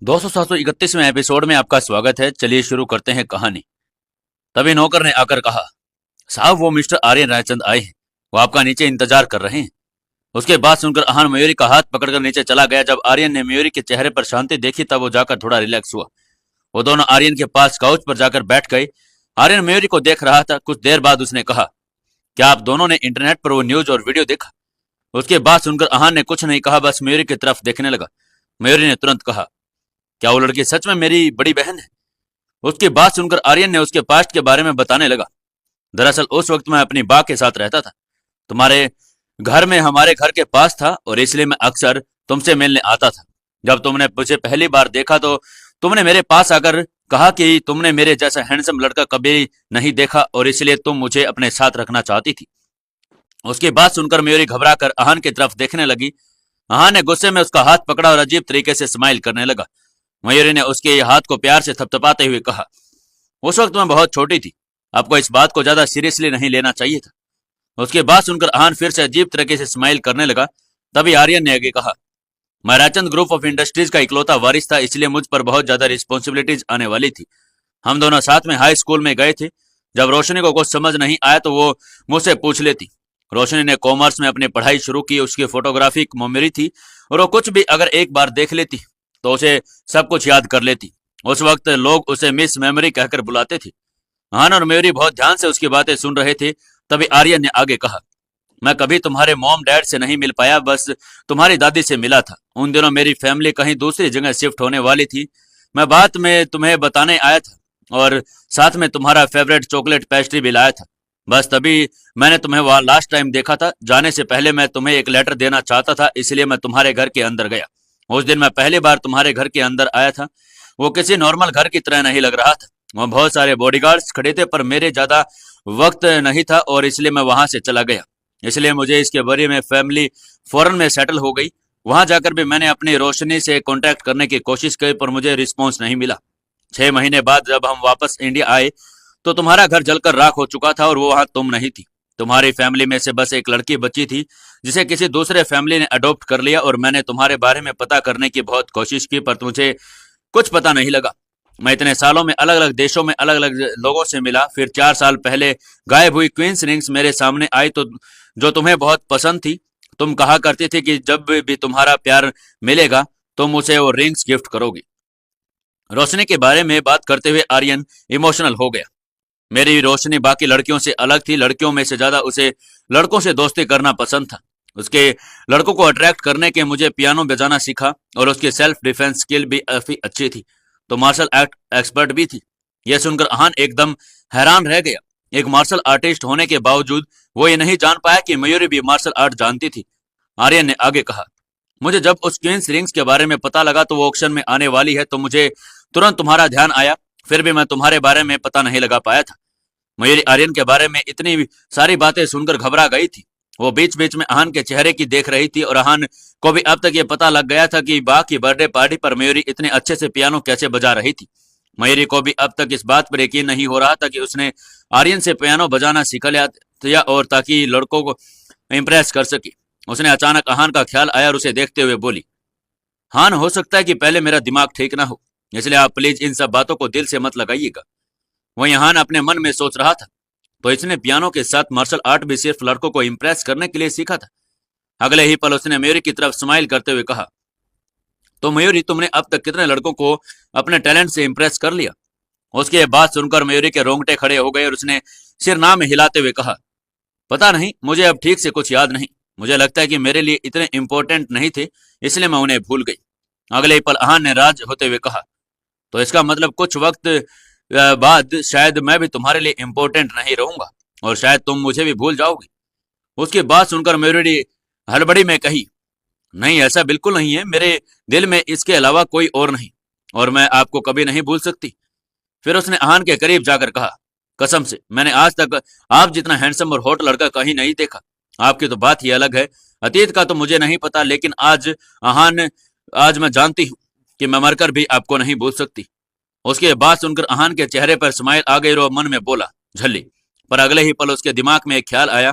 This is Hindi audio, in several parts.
231वें एपिसोड में आपका स्वागत है। चलिए शुरू करते हैं कहानी। तभी नौकर ने आकर कहा, साहब वो मिस्टर आर्यन रायचंद आए हैं, वो आपका नीचे इंतजार कर रहे हैं। उसके बाद सुनकर अहान मयूरी का हाथ पकड़कर नीचे चला गया। जब आर्यन ने मयूरी के चेहरे पर शांति देखी तब वो जाकर थोड़ा रिलैक्स हुआ। वो दोनों आर्यन के पास काउच पर जाकर बैठ गए। आर्यन मयूरी को देख रहा था। कुछ देर बाद उसने कहा, क्या आप दोनों ने इंटरनेट पर वो न्यूज और वीडियो देखा? उसके बाद सुनकर अहान ने कुछ नहीं कहा, बस मयूरी की तरफ देखने लगा। मयूरी ने तुरंत कहा, क्या वो लड़की सच में मेरी बड़ी बहन है? उसकी बात सुनकर आर्यन ने उसके पास्ट के बारे में बताने लगा। दरअसल उस वक्त मैं अपनी बा के साथ रहता था। तुम्हारे घर में हमारे घर के पास था और इसलिए मैं अक्सर तुमसे मिलने आता था। जब तुमने मुझे पहली बार देखा तो तुमने मेरे पास आकर कहा कि तुमने मेरे जैसा हैंडसम लड़का कभी नहीं देखा और इसलिए तुम मुझे अपने साथ रखना चाहती थी। उसकी बात सुनकर मयूरी घबरा कर अहान की तरफ देखने लगी। अहान ने गुस्से में उसका हाथ पकड़ा और अजीब तरीके से स्माइल करने लगा। मयूरी ने उसके हाथ को प्यार से थपथपाते हुए कहा, उस वक्त मैं बहुत छोटी थी, आपको इस बात को ज्यादा सीरियसली नहीं लेना चाहिए था। उसके बाद सुनकर अहान फिर से अजीब तरीके से स्माइल करने लगा। तभी आर्यन ने आगे कहा, मैं रायचंद ग्रुप ऑफ इंडस्ट्रीज का इकलौता वारिस था, इसलिए मुझ पर बहुत ज्यादा रिस्पॉन्सिबिलिटीज आने वाली थी। हम दोनों साथ में हाई स्कूल में गए थे। जब रोशनी को कुछ समझ नहीं आया तो वो मुझसे पूछ लेती। रोशनी ने कॉमर्स में अपनी पढ़ाई शुरू की। उसकी फोटोग्राफी मेमोरी थी और वो कुछ भी अगर एक बार देख लेती तो उसे सब कुछ याद कर लेती। उस वक्त लोग उसे मिस मेमोरी कहकर बुलाते थे। अहान और मयूरी बहुत ध्यान से उसकी बातें सुन रहे थे। तभी आर्यन ने आगे कहा, मैं कभी तुम्हारे मॉम डैड से नहीं मिल पाया, बस तुम्हारी दादी से मिला था। उन दिनों मेरी फैमिली कहीं दूसरी जगह शिफ्ट होने वाली थी। मैं बात में तुम्हें बताने आया था और साथ में तुम्हारा फेवरेट चॉकलेट पेस्ट्री भी लाया था। बस तभी मैंने तुम्हें वहां लास्ट टाइम देखा था। जाने से पहले मैं तुम्हें एक लेटर देना चाहता था, इसलिए मैं तुम्हारे घर के अंदर गया। उस दिन मैं पहली बार तुम्हारे घर के अंदर आया था। वो किसी नॉर्मल घर की तरह नहीं लग रहा था। वहाँ बहुत सारे बॉडीगार्ड्स खड़े थे, पर मेरे ज्यादा वक्त नहीं था और इसलिए मैं वहां से चला गया। इसलिए मुझे इसके बारे में फैमिली फॉरेन में सेटल हो गई। वहां जाकर भी मैंने अपनी रोशनी से कांटेक्ट करने की कोशिश की, पर मुझे रिस्पॉन्स नहीं मिला। 6 महीने बाद जब हम वापस इंडिया आए तो तुम्हारा घर जलकर राख हो चुका था और वो वहां तुम नहीं थी। तुम्हारी फैमिली में से बस एक लड़की बची थी जिसे किसी दूसरे फैमिली ने अडॉप्ट कर लिया और मैंने तुम्हारे बारे में पता करने की बहुत कोशिश की, पर मुझे कुछ पता नहीं लगा। मैं इतने सालों में अलग अलग देशों में अलग अलग लोगों से मिला। फिर 4 साल पहले गायब हुई क्वींस रिंग्स मेरे सामने आई, तो जो तुम्हें बहुत पसंद थी। तुम कहा करती थी कि जब भी तुम्हारा प्यार मिलेगा तुम उसे वो रिंग्स गिफ्ट करोगी। रोशनी के बारे में बात करते हुए आर्यन इमोशनल हो गया। मेरी रोशनी बाकी लड़कियों से अलग थी। लड़कियों में से ज्यादा उसे लड़कों से दोस्ती करना पसंद था। उसके लड़कों को अट्रैक्ट करने के मुझे पियानो बजाना सीखा और उसकी सेल्फ डिफेंस स्किल भी काफी अच्छी थी, तो मार्शल आर्ट एक्सपर्ट भी थी। यह सुनकर अहान एकदम हैरान रह गया। एक मार्शल आर्टिस्ट होने के बावजूद वो ये नहीं जान पाया कि मयूरी भी मार्शल आर्ट जानती थी। आर्यन ने आगे कहा, मुझे जब उस क्वींस रिंग्स के बारे में पता लगा तो वो ऑक्शन में आने वाली है, तो मुझे तुरंत तुम्हारा ध्यान आया। फिर भी मैं तुम्हारे बारे में पता नहीं लगा पाया था। मयूरी आर्यन के बारे में इतनी सारी बातें सुनकर घबरा गई थी। वो बीच बीच में अहान के चेहरे की देख रही थी और अहान को भी अब तक ये पता लग गया था कि बा की बर्थडे पार्टी पर मयूरी इतने अच्छे से पियानो कैसे बजा रही थी। मयूरी को भी अब तक इस बात पर यकीन नहीं हो रहा था कि उसने आर्यन से पियानो बजाना सीख लिया और ताकि लड़कों को इम्प्रेस कर सके। उसने अचानक अहान का ख्याल आया और उसे देखते हुए बोली, हान, हो सकता है कि पहले मेरा दिमाग ठीक ना हो, इसलिए आप प्लीज इन सब बातों को दिल से मत लगाइएगा। वहीं हान अपने मन में सोच रहा था, तो इसने पियानो के साथ मार्शल आर्ट भी सिर्फ लड़कों को इम्प्रेस करने के लिए सीखा था। अगले ही पल उसने मयूरी की तरफ स्माइल करते हुए कहा, तो मयूरी, तुमने अब तक कितने लड़कों को अपने टैलेंट से इम्प्रेस कर लिया? उसकी बात सुनकर मयूरी के रोंगटे खड़े हो गए और उसने सिर ना में हिलाते हुए कहा, पता नहीं, मुझे अब ठीक से कुछ याद नहीं। मुझे लगता है कि मेरे लिए इतने इंपॉर्टेंट नहीं थे, इसलिए मैं उन्हें भूल गई। अगले ही पल अहान ने राज होते हुए कहा, तो इसका मतलब कुछ वक्त बाद शायद मैं भी तुम्हारे लिए इम्पोर्टेंट नहीं रहूंगा और शायद तुम मुझे भी भूल जाओगी। उसकी बात सुनकर मयूरी हड़बड़ी में कही, नहीं, ऐसा बिल्कुल नहीं है। मेरे दिल में इसके अलावा कोई और नहीं और मैं आपको कभी नहीं भूल सकती। फिर उसने अहान के करीब जाकर कहा, कसम से मैंने आज तक आप जितना हैंडसम और हॉट लड़का कहीं नहीं देखा। आपकी तो बात ही अलग है। अतीत का तो मुझे नहीं पता, लेकिन आज मैं जानती हूँ कि मैं मरकर भी आपको नहीं भूल सकती। उसके बात सुनकर अहान के चेहरे पर स्माइल आ गई और मन में बोला, झल्ली। पर अगले ही पल उसके दिमाग में एक ख्याल आया,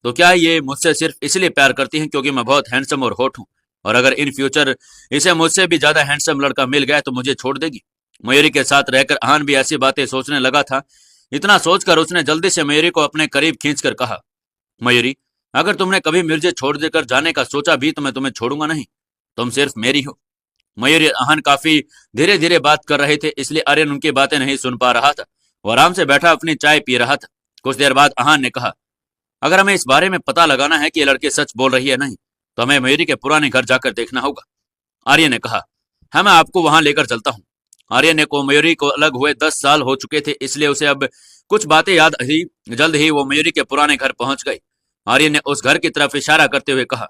तो क्या ये मुझसे सिर्फ इसलिए प्यार करती हैं क्योंकि मैं बहुत हैंडसम और हॉट हूं? और अगर इन फ्यूचर इसे मुझसे भी ज्यादा हैंडसम लड़का मिल गया तो मुझे छोड़ देगी। मयूरी के साथ रहकर अहान भी ऐसी बातें सोचने लगा था। इतना सोचकर उसने जल्दी से मयूरी को अपने करीब खींचकर कहा, मयूरी, अगर तुमने कभी मुझे छोड़ देकर जाने का सोचा भी तो मैं तुम्हें छोड़ूंगा नहीं। तुम सिर्फ मेरी हो। मयूरी और अहान काफी धीरे धीरे बात कर रहे थे, इसलिए आर्यन उनकी बातें नहीं सुन पा रहा था। वो आराम से बैठा अपनी चाय पी रहा था। कुछ देर बाद अहान ने कहा, अगर हमें इस बारे में पता लगाना है कि ये लड़की सच बोल रही है नहीं, तो हमें मयूरी के पुराने घर जाकर देखना होगा। आर्यन ने कहा, हाँ, मैं आपको वहां लेकर चलता हूँ। आर्यन को मयूरी को अलग हुए 10 साल हो चुके थे, इसलिए उसे अब कुछ बातें याद ही। जल्द ही वो मयूरी के पुराने घर पहुंच गई। आर्यन ने उस घर की तरफ इशारा करते हुए कहा,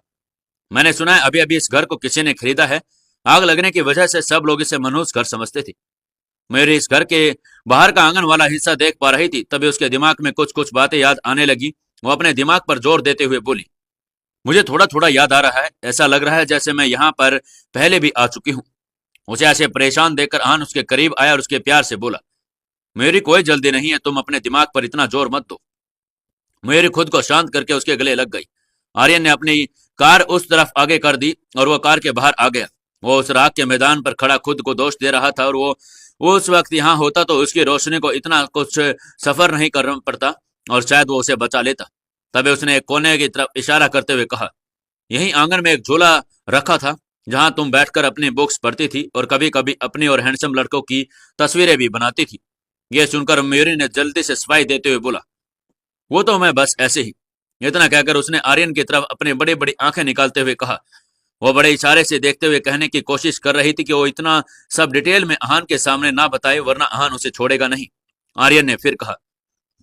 मैंने सुना है अभी अभी इस घर को किसी ने खरीदा है। आग लगने की वजह से सब लोग इसे मनहूस घर समझते थे। मयूरी इस घर के बाहर का आंगन वाला हिस्सा देख पा रही थी, तभी उसके दिमाग में कुछ कुछ बातें याद आने लगी। वो अपने दिमाग पर जोर देते हुए बोली, मुझे थोड़ा थोड़ा याद आ रहा है, ऐसा लग रहा है जैसे मैं यहाँ पर पहले भी आ चुकी हूँ। उसे ऐसे परेशान देखकर आन उसके करीब आया और उसके प्यार से बोला, मयूरी, कोई जल्दी नहीं है, तुम अपने दिमाग पर इतना जोर मत दो। मयूरी खुद को शांत करके उसके गले लग गई। आर्यन ने अपनी कार उस तरफ आगे कर दी और वह कार के बाहर आ गया। वो उस राख के मैदान पर खड़ा खुद को दोष दे रहा था, और वो उस वक्त यहाँ होता तो उसकी रोशनी को इतना कुछ सफर नहीं करना पड़ता और शायद वो उसे बचा लेता। तभी उसने एक कोने की तरफ इशारा करते हुए कहा, यही आंगन में एक झूला रखा था जहां तुम बैठकर अपनी बुक्स पढ़ती थी और कभी कभी अपनी और हैंडसम लड़कों की तस्वीरें भी बनाती थी। यह सुनकर मयूरी ने जल्दी से सफाई देते हुए बोला, वो तो मैं बस ऐसे ही। इतना कहकर उसने आर्यन की तरफ अपनी बड़ी बड़ी आंखें निकालते हुए कहा। वो बड़े इशारे से देखते हुए कहने की कोशिश कर रही थी कि वो इतना सब डिटेल में अहान के सामने ना बताए, वरना अहान उसे छोड़ेगा नहीं। आर्यन ने फिर कहा,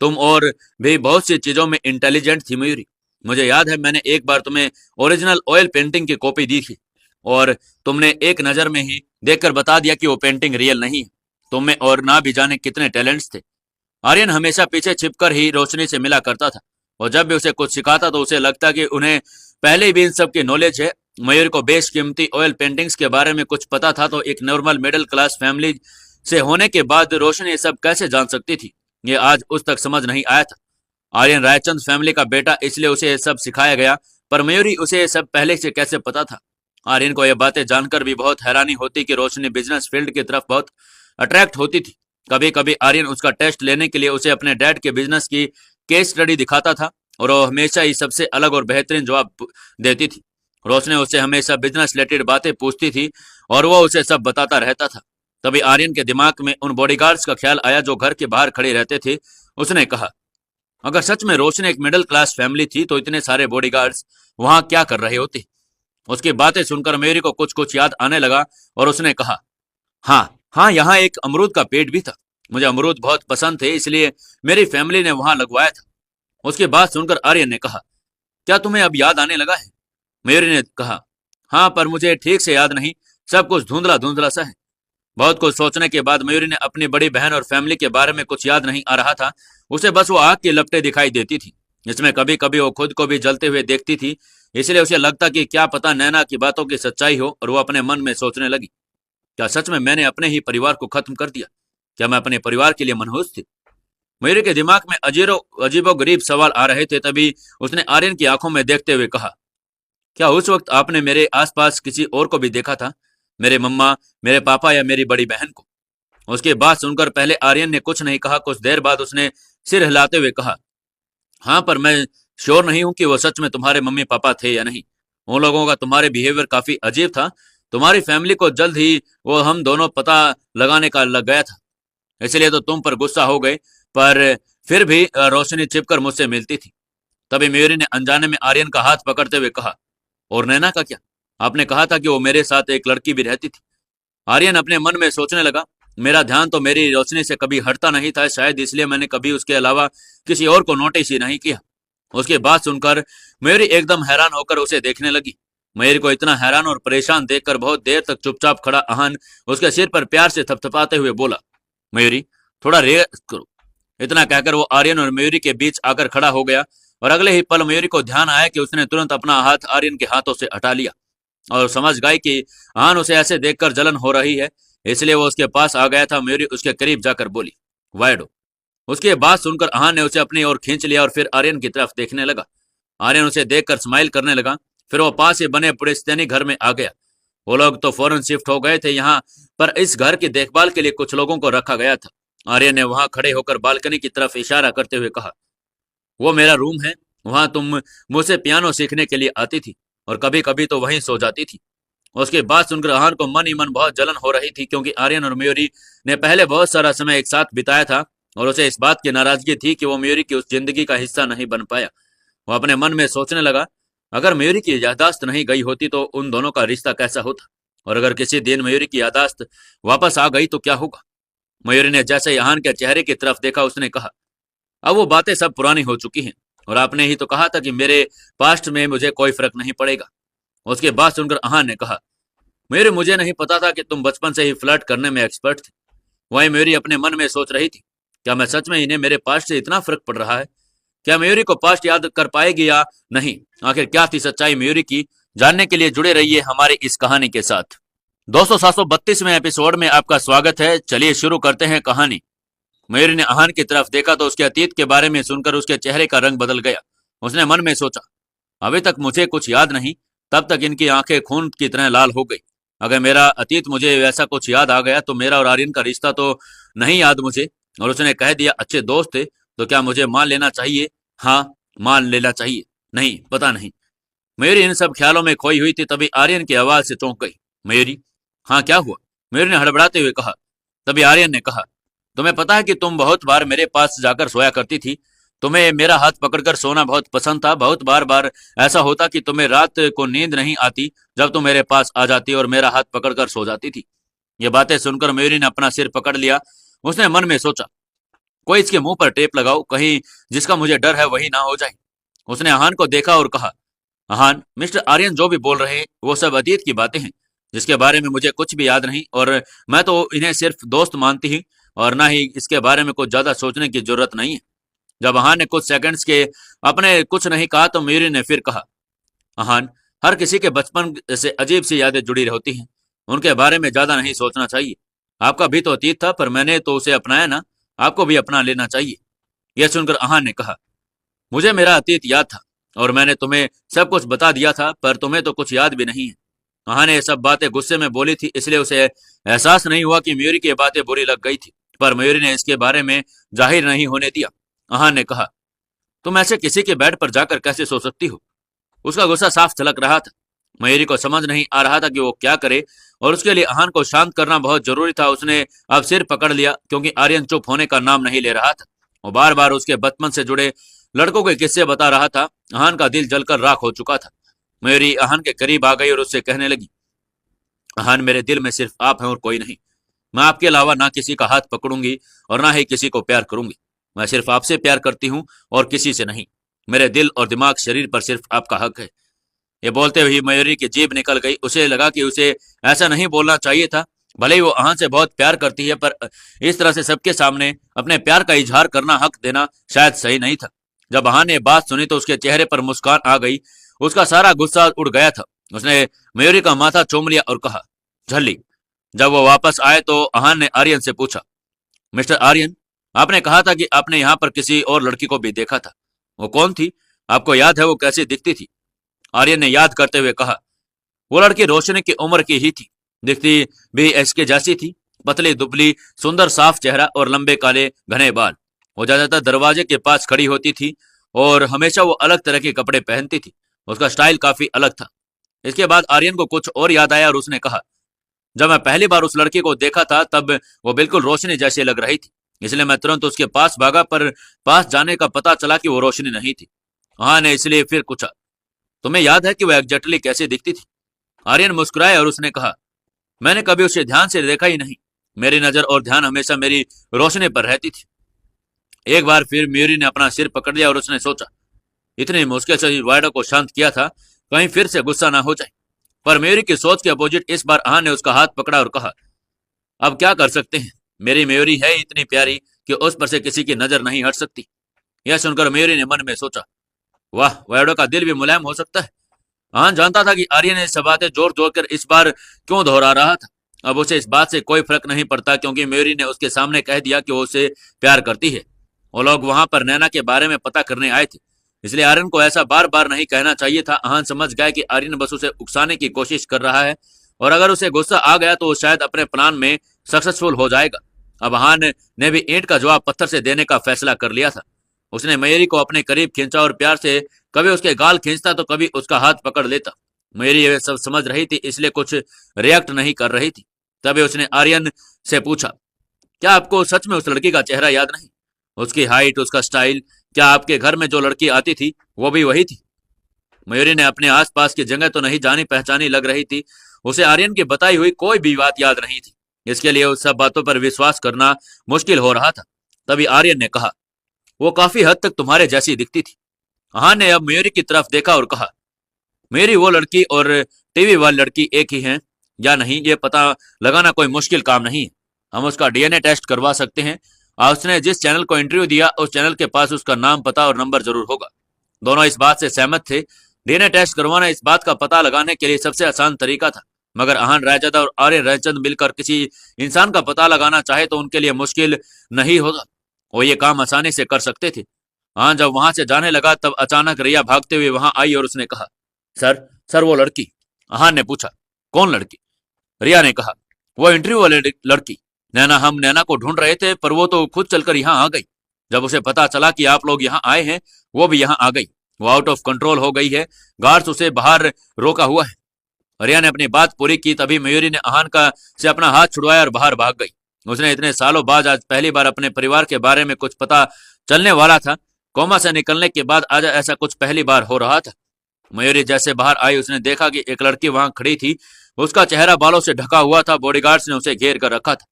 तुम और भी बहुत सी चीजों में इंटेलिजेंट थी मयूरी। मुझे याद है मैंने एक बार तुम्हें ओरिजिनल ऑयल पेंटिंग की कॉपी दी थी और तुमने एक नजर में ही देखकर बता दिया कि वो पेंटिंग रियल नहीं है। तुम में और ना भी जाने कितने टैलेंट्स थे। आर्यन हमेशा पीछे छिपकर ही रोशनी से मिला करता था और जब भी उसे कुछ सिखाता तो उसे लगता कि उन्हें पहले भी इन सब की नॉलेज है। मयूर को बेशकीमती ऑयल पेंटिंग्स के बारे में कुछ पता था, तो एक नॉर्मल मिडिल क्लास फैमिली से होने के बाद रोशनी ये सब कैसे जान सकती थी, ये आज उस तक समझ नहीं आया था। आर्यन रायचंद फैमिली का बेटा, इसलिए उसे ये सब सिखाया गया, पर मयूरी उसे ये सब पहले से कैसे पता था। आर्यन को यह बातें जानकर भी बहुत हैरानी होती कि रोशनी बिजनेस फील्ड की तरफ बहुत अट्रैक्ट होती थी। कभी कभी आर्यन उसका टेस्ट लेने के लिए उसे अपने डैड के बिजनेस की केस स्टडी दिखाता था और वो हमेशा ही सबसे अलग और बेहतरीन जवाब देती थी। रोशनी उससे हमेशा बिजनेस रिलेटेड बातें पूछती थी और वो उसे सब बताता रहता था। तभी आर्यन के दिमाग में उन बॉडीगार्ड्स का ख्याल आया जो घर के बाहर खड़े रहते थे। उसने कहा, अगर सच में रोशनी एक मिडिल क्लास फैमिली थी तो इतने सारे बॉडीगार्ड्स वहां क्या कर रहे होते। उसकी बातें सुनकर मेरी को कुछ कुछ याद आने लगा और उसने कहा, हाँ हाँ, यहाँ एक अमरूद का पेड़ भी था। मुझे अमरूद बहुत पसंद थे, इसलिए मेरी फैमिली ने वहां लगवाया था। उसकी बात सुनकर आर्यन ने कहा, क्या तुम्हें अब याद आने लगा है? मेरी ने कहा, हाँ, पर मुझे ठीक से याद नहीं, सब कुछ धुंधला धुंधला सा है। बहुत कुछ सोचने के बाद मयूरी ने अपनी बड़ी बहन और फैमिली के बारे में कुछ याद नहीं आ रहा था। उसे बस वो आग की लपटें दिखाई देती थी, जिसमें कभी कभी वो खुद को भी जलते हुए देखती थी। इसलिए उसे लगता कि क्या पता नैना की बातों की सच्चाई हो, और वो अपने मन में सोचने लगी, क्या सच में मैंने अपने ही परिवार को खत्म कर दिया? क्या मैं अपने परिवार के लिए मनहूस थी? मयूरी के दिमाग में अजीबो गरीब सवाल आ रहे थे। तभी उसने आर्यन की आंखों में देखते हुए कहा, क्या उस वक्त आपने मेरे आसपास किसी और को भी देखा था? मेरे मम्मा, मेरे पापा या मेरी बड़ी बहन को? उसकी बात सुनकर पहले आर्यन ने कुछ नहीं कहा। कुछ देर बाद उसने सिर हिलाते हुए कहा, हाँ, पर मैं श्योर नहीं हूं कि वो सच में तुम्हारे मम्मी पापा थे या नहीं। उन लोगों का तुम्हारे बिहेवियर काफी अजीब था। तुम्हारी फैमिली को जल्द ही वो हम दोनों पता लगाने का लग गया था, इसलिए तो तुम पर गुस्सा हो गए, पर फिर भी रोशनी छिपकर मुझसे मिलती थी। तभी मयूरी ने अनजाने में आर्यन का हाथ पकड़ते हुए कहा, और नैना का क्या? आपने कहा था कि वो मेरे साथ एक लड़की भी रहती थी। आर्यन अपने मन में सोचने लगा, मेरा ध्यान तो मेरी रोशनी से कभी हटता नहीं था, शायद इसलिए मैंने कभी उसके अलावा किसी और को नोटिस ही नहीं किया। उसकी बात सुनकर मयूरी एकदम हैरान होकर उसे देखने लगी। मयूरी को इतना हैरान और परेशान देखकर बहुत देर तक चुपचाप खड़ा अहान उसके सिर पर प्यार से थपथपाते हुए बोला, मयूरी, थोड़ा रेस्ट करो। इतना कहकर वो आर्यन और मयूरी के बीच आकर खड़ा हो गया और अगले ही पल मयूरी को ध्यान आया कि उसने तुरंत अपना हाथ आर्यन के हाथों से हटा लिया और समझ गई कि आहान उसे ऐसे देखकर जलन हो रही है, इसलिए वो उसके पास आ गया था। मयूरी उसके करीब जाकर बोली, वाइडो। उसकी बात सुनकर आहान ने उसे अपनी ओर खींच लिया और फिर आर्यन की तरफ देखने लगा। आर्यन उसे देखकर स्माइल करने लगा फिर वो पास ही बने पुलिसतैनी घर में आ गया। वो लोग तो फौरन शिफ्ट हो गए थे यहाँ पर इस घर की देखभाल के लिए कुछ लोगों को रखा गया था। आर्यन ने वहां खड़े होकर बालकनी की तरफ इशारा करते हुए कहा, वो मेरा रूम है, वहां तुम मुझसे पियानो सीखने के लिए आती थी और कभी कभी तो वहीं सो जाती थी। उसकी बात सुनकर आहान को मन ही मन बहुत जलन हो रही थी, क्योंकि आर्यन और मयूरी ने पहले बहुत सारा समय एक साथ बिताया था और उसे इस बात की नाराजगी थी कि वो मयूरी की उस जिंदगी का हिस्सा नहीं बन पाया। वो अपने मन में सोचने लगा, अगर मयूरी की यादाश्त नहीं गई होती तो उन दोनों का रिश्ता कैसा होता, और अगर किसी दिन मयूरी की यादाश्त वापस आ गई तो क्या होगा। मयूरी ने जैसे ही आहान के चेहरे की तरफ देखा, उसने कहा, अब वो बातें सब पुरानी हो चुकी हैं और आपने ही तो कहा था कि मेरे पास्ट में मुझे कोई फर्क नहीं पड़ेगा। उसके बाद सुनकर आहान ने कहा, मयूरी मुझे नहीं पता था कि तुम बचपन से ही फ्लर्ट करने में एक्सपर्ट थे। वहीं मयूरी अपने मन में सोच रही थी, क्या मैं सच में इन्हें मेरे पास्ट से इतना फर्क पड़ रहा है? क्या मयूरी को पास्ट याद कर पाएगी या नहीं? आखिर क्या थी सच्चाई मयूरी की? जानने के लिए जुड़े रहिए हमारी इस कहानी के साथ। दोस्तों, 732वें एपिसोड में आपका स्वागत है। चलिए शुरू करते हैं कहानी। मयूरी ने आहान की तरफ देखा तो उसके अतीत के बारे में सुनकर उसके चेहरे का रंग बदल गया। उसने मन में सोचा, अभी तक मुझे कुछ याद नहीं, तब तक इनकी आंखें खून की तरह लाल हो गई। अगर मेरा अतीत मुझे वैसा कुछ याद आ गया तो मेरा और आर्यन का रिश्ता तो नहीं याद मुझे। और उसने कह दिया अच्छे दोस्त थे, तो क्या मुझे मान लेना चाहिए? हाँ, मान लेना चाहिए। नहीं, पता नहीं। मयूरी इन सब ख्यालों में खोई हुई थी, तभी आर्यन की आवाज से चौंक गई। मयूरी, हाँ क्या हुआ? मयूरी ने हड़बड़ाते हुए कहा। तभी आर्यन ने कहा, तुम्हें पता है कि तुम बहुत बार मेरे पास जाकर सोया करती थी। तुम्हें मेरा हाथ पकड़कर सोना बहुत पसंद था। बहुत बार बार ऐसा होता कि तुम्हें रात को नींद नहीं आती जब तुम मेरे पास आ जाती और मेरा हाथ पकड़कर सो जाती थी। ये बातें सुनकर मयूरी ने अपना सिर पकड़ लिया। उसने मन में सोचा, कोई इसके मुंह पर टेप लगाओ, कहीं जिसका मुझे डर है वही ना हो जाए। उसने आहान को देखा और कहा, आहान, मिस्टर आर्यन जो भी बोल रहे हैं वो सब अतीत की बातें हैं जिसके बारे में मुझे कुछ भी याद नहीं, और मैं तो इन्हें सिर्फ दोस्त मानती हूँ और ना ही इसके बारे में कुछ ज्यादा सोचने की जरूरत नहीं है। जब आहान ने कुछ सेकंड्स के अपने कुछ नहीं कहा तो मयूरी ने फिर कहा, आहान, हर किसी के बचपन से अजीब सी यादें जुड़ी होती हैं, उनके बारे में ज्यादा नहीं सोचना चाहिए। आपका भी तो अतीत था, पर मैंने तो उसे अपनाया ना, आपको भी अपना लेना चाहिए। यह सुनकर आहान ने कहा, मुझे मेरा अतीत याद था और मैंने तुम्हें सब कुछ बता दिया था, पर तुम्हें तो कुछ याद भी नहीं है। आहान ने ये सब बातें गुस्से में बोली थी, इसलिए उसे एहसास नहीं हुआ कि मयूरी की बातें बुरी लग गई थी, पर मयूरी ने इसके बारे में जाहिर नहीं होने दिया। आहान ने कहा, तुम ऐसे किसी के बेड पर जाकर कैसे सो सकती हो? उसका गुस्सा साफ झलक रहा था। मयूरी को समझ नहीं आ रहा था कि वो क्या करे, और उसके लिए आहान को शांत करना बहुत जरूरी था। उसने अब सिर पकड़ लिया, क्योंकि आर्यन चुप होने का नाम नहीं ले रहा था। वो बार बार उसके बचपन से जुड़े लड़कों के किस्से बता रहा था। आहान का दिल जलकर राख हो चुका था। मयूरी आहान के करीब आ गई और उससे कहने लगी, आहान, मेरे दिल में सिर्फ आप हैं और कोई नहीं। मैं आपके अलावा ना किसी का हाथ पकड़ूंगी और ना ही किसी को प्यार करूंगी। मैं सिर्फ आपसे प्यार करती हूँ और किसी से नहीं। मेरे दिल और दिमाग शरीर पर सिर्फ आपका हक है। ये बोलते हुए मयूरी की जीभ निकल गई। उसे लगा कि उसे ऐसा नहीं बोलना चाहिए था। भले ही वो आहान से बहुत प्यार करती है, पर इस तरह से सबके सामने अपने प्यार का इजहार करना, हक देना शायद सही नहीं था। जब आहान ने बात सुनी तो उसके चेहरे पर मुस्कान आ गई। उसका सारा गुस्सा उड़ गया था। उसने मयूरी का माथा चूम लिया और कहा, झल्ली। जब वो वापस आए तो आहान ने आर्यन से पूछा, मिस्टर आर्यन, आपने कहा था कि आपने यहाँ पर किसी और लड़की को भी देखा था। वो कौन थी? आपको याद है वो कैसी दिखती थी? आर्यन ने याद करते हुए कहा, वो लड़की रोशनी की उम्र की ही थी। दिखती भी इसके जैसी थी। पतली दुबली, सुंदर साफ चेहरा और लंबे काले घने बाल। वो ज्यादातर दरवाजे के पास खड़ी होती थी और हमेशा वो अलग तरह के कपड़े पहनती थी। उसका स्टाइल काफी अलग था। इसके बाद आर्यन को कुछ और याद आया और उसने कहा, जब मैं पहली बार उस लड़की को देखा था तब वो बिल्कुल रोशनी जैसी लग रही थी, इसलिए मैं तुरंत उसके पास भागा, पर पास जाने का पता चला कि वो रोशनी नहीं थी। हाँ ने इसलिए फिर पूछा, तुम्हें याद है कि वो एग्जैक्टली कैसे दिखती थी? आर्यन मुस्कुराया और उसने कहा, मैंने कभी उसे ध्यान से देखा ही नहीं। मेरी नजर और ध्यान हमेशा मेरी रोशनी पर रहती थी। एक बार फिर मयूरी ने अपना सिर पकड़ लिया और उसने सोचा, इतनी मुश्किल से वायडा को शांत किया था, कहीं फिर से गुस्सा ना हो जाए। पर मयूरी की सोच के अपोजिट इस बार आहान ने उसका हाथ पकड़ा और कहा, अब क्या कर सकते हैं, मेरी मयूरी है इतनी प्यारी कि उस पर से किसी की नजर नहीं हट सकती। यह सुनकर मयूरी ने मन में सोचा, वाह, वायडो का दिल भी मुलायम हो सकता है। आहान जानता था कि आर्यन ने सब बातें जोर जोर कर इस बार क्यों दोहरा रहा था। अब उसे इस बात से कोई फर्क नहीं पड़ता, क्योंकि मयूरी ने उसके सामने कह दिया कि वो उसे प्यार करती है। वो लोग वहां पर नैना के बारे में पता करने आए थे, इसलिए आर्यन को ऐसा बार बार नहीं कहना चाहिए था। अहान समझ गया कि आर्यन बस उसे उकसाने की कोशिश कर रहा है और अगर उसे गुस्सा आ गया तो वो शायद अपने प्लान में सक्सेसफुल हो जाएगा। अब अहान ने भी ईंट का जवाब पत्थर से देने का फैसला कर लिया था। उसने मयूरी को अपने करीब खींचा और प्यार से कभी उसके गाल खींचता तो कभी उसका हाथ पकड़ लेता। मयूरी ये सब समझ रही थी, इसलिए कुछ रिएक्ट नहीं कर रही थी। तभी उसने आर्यन से पूछा, क्या आपको सच में उस लड़की का चेहरा याद नहीं? उसकी हाइट, उसका स्टाइल, क्या आपके घर में जो लड़की आती थी वो भी वही थी? मयूरी ने अपने आसपास की जगह तो नहीं जानी पहचानी लग रही थी। उसे आर्यन की बताई हुई कोई भी बात याद नहीं थी, इसके लिए उस सब बातों पर विश्वास करना मुश्किल हो रहा था। तभी आर्यन ने कहा, वो काफी हद तक तुम्हारे जैसी दिखती थी। अहान ने अब मयूरी की तरफ देखा और कहा, मेरी वो लड़की और टीवी वाली लड़की एक ही हैं या नहीं ये पता लगाना कोई मुश्किल काम नहीं है। हम उसका डीएनए टेस्ट करवा सकते हैं। उसने जिस चैनल को इंटरव्यू दिया उस चैनल के पास उसका नाम, पता और नंबर जरूर होगा। दोनों इस बात से सहमत थे। डीएनए टेस्ट करवाना इस बात का पता लगाने के लिए सबसे आसान तरीका था, मगर अहान रायजादा और आर्यन रायचंद मिलकर किसी इंसान का पता लगाना चाहे तो उनके लिए मुश्किल नहीं होगा। वो ये काम आसानी से कर सकते थे। हाँ, जब वहां से जाने लगा तब अचानक रिया भागते हुए वहां आई और उसने कहा, सर सर वो लड़की। अहान ने पूछा, कौन लड़की? रिया ने कहा, वो इंटरव्यू वाली लड़की। नैना, हम नैना को ढूंढ रहे थे पर वो तो खुद चलकर यहाँ आ गई। जब उसे पता चला कि आप लोग यहाँ आए हैं वो भी यहाँ आ गई। वो आउट ऑफ कंट्रोल हो गई है। गार्ड्स उसे बाहर रोका हुआ है। रिया ने अपनी बात पूरी की तभी मयूरी ने अहान का से अपना हाथ छुड़वाया और बाहर भाग गई। उसने इतने सालों बाद आज पहली बार अपने परिवार के बारे में कुछ पता चलने वाला था। कोमा से निकलने के बाद आज ऐसा कुछ पहली बार हो रहा था। मयूरी जैसे बाहर आई उसने देखा कि एक लड़की वहां खड़ी थी। उसका चेहरा बालों से ढका हुआ था। बॉडीगार्ड्स ने उसे घेर कर रखा था।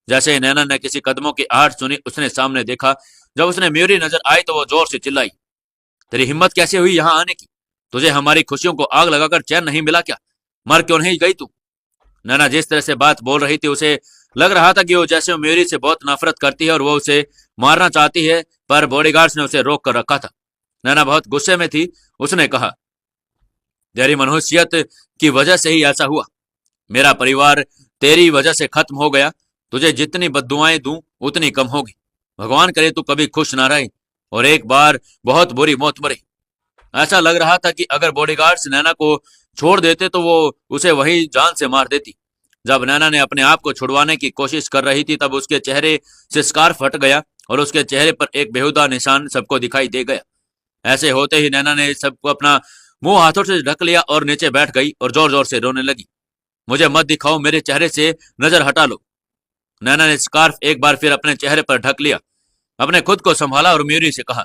जैसे ही नैना ने किसी कदमों की आहट सुनी उसने सामने देखा। जब उसने मयूरी नजर आई तो वो जोर से चिल्लाई, तेरी हिम्मत कैसे हुई यहाँ आने की? तुझे हमारी खुशियों को आग लगाकर चैन नहीं मिला क्या? मर क्यों नहीं गई तू? नैना जिस तरह से बात बोल रही थी उसे लग रहा था कि वो जैसे मयूरी से बहुत नफरत करती है और वो उसे मारना चाहती है, पर बॉडीगार्ड्स ने उसे रोक कर रखा था। नैना बहुत गुस्से में थी। उसने कहा, तेरी मनुष्यत की वजह से ही ऐसा हुआ। मेरा परिवार तेरी वजह से खत्म हो गया। तुझे जितनी बद्दुआएं दूं उतनी कम होगी। भगवान करे तू कभी खुश ना रहे और एक बार बहुत बुरी मौत मरे। ऐसा लग रहा था कि अगर बॉडीगार्ड्स नैना को छोड़ देते तो वो उसे वहीं जान से मार देती। जब नैना ने अपने आप को छुड़वाने की कोशिश कर रही थी तब उसके चेहरे से स्कार्फ हट गया और उसके चेहरे पर एक बेहुदा निशान सबको दिखाई दे गया। ऐसे होते ही नैना ने सबको अपना मुंह हाथों से ढक लिया और नीचे बैठ गई और जोर जोर से रोने लगी। मुझे मत दिखाओ, मेरे चेहरे से नजर हटा लो। नैना ने स्कार्फ एक बार फिर अपने चेहरे पर ढक लिया। अपने खुद को संभाला और मयूरी से कहा,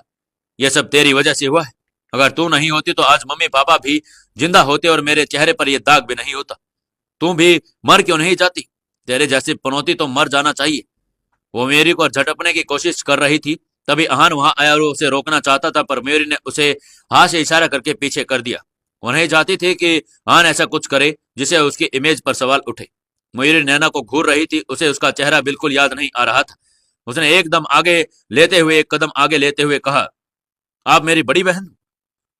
यह सब तेरी वजह से हुआ है। अगर तू नहीं होती तो आज मम्मी पापा भी जिंदा होते और मेरे चेहरे पर यह दाग भी नहीं होता। तू भी मर क्यों नहीं जाती? तेरे जैसी पनौती तो मर जाना चाहिए। वो मयूरी को झटपने की कोशिश कर रही थी। तभी अहान वहां आया और उसे रोकना चाहता था, पर मयूरी ने उसे हाथ से इशारा करके पीछे कर दिया। वो नहीं चाहती थी कि अहान ऐसा कुछ करे जिसे उसकी इमेज पर सवाल उठे। मयूरी नैना को घूर रही थी। उसे उसका चेहरा बिल्कुल याद नहीं आ रहा था। उसने एक कदम आगे लेते हुए कहा, आप मेरी बड़ी बहन?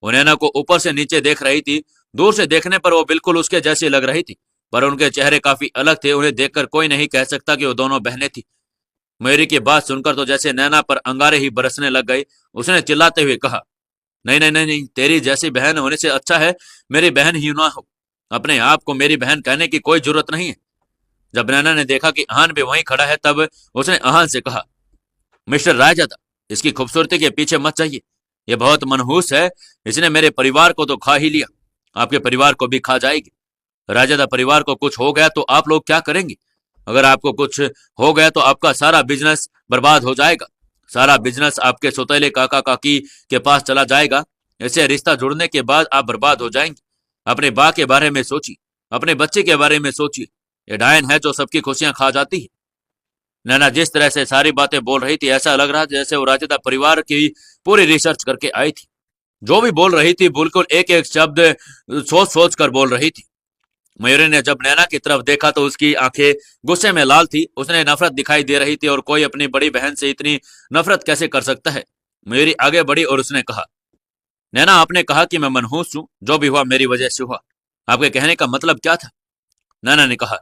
वो नैना को ऊपर से नीचे देख रही थी। दूर से देखने पर वो बिल्कुल उसके जैसी लग रही थी, पर उनके चेहरे काफी अलग थे। उन्हें देखकर कोई नहीं कह सकता कि वो दोनों बहनें थी। मयूरी की बात सुनकर तो जैसे नैना पर अंगारे ही बरसने लग गए। उसने चिल्लाते हुए कहा, नहीं नहीं नहीं नहीं, तेरी जैसी बहन होने से अच्छा है मेरी बहन ही ना हो। अपने आप को मेरी बहन कहने की कोई जरूरत नहीं है। जब नैना ने देखा कि अहान भी वहीं खड़ा है तब उसने अहान से कहा, मिस्टर रायजादा, इसकी खूबसूरती के पीछे मत जाइए। यह बहुत मनहूस है। इसने मेरे परिवार को तो खा ही लिया, आपके परिवार को भी खा जाएगी। रायजादा परिवार को कुछ हो गया तो आप लोग क्या करेंगे? अगर आपको कुछ हो गया तो आपका सारा बिजनेस बर्बाद हो जाएगा। सारा बिजनेस आपके सौतेले काका काकी के पास चला जाएगा। ऐसे रिश्ता जुड़ने के बाद आप बर्बाद हो जाएंगे। अपने बा के बारे में सोचिए, अपने बच्चे के बारे में सोचिए। ये डायन है जो सबकी खुशियां खा जाती है। नैना जिस तरह से सारी बातें बोल रही थी ऐसा लग रहा जैसे वो राजदा परिवार की पूरी रिसर्च करके आई थी। जो भी बोल रही थी बिल्कुल एक एक शब्द सोच सोच कर बोल रही थी। मयूरी ने जब नैना की तरफ देखा तो उसकी आंखें गुस्से में लाल थी। उसने नफरत दिखाई दे रही थी और कोई अपनी बड़ी बहन से इतनी नफरत कैसे कर सकता है। मयूरी आगे बढ़ी और उसने कहा, नैना आपने कहा कि मैं मनहूस हूं। जो भी हुआ मेरी वजह से हुआ। आपके कहने का मतलब क्या था? नैना ने कहा,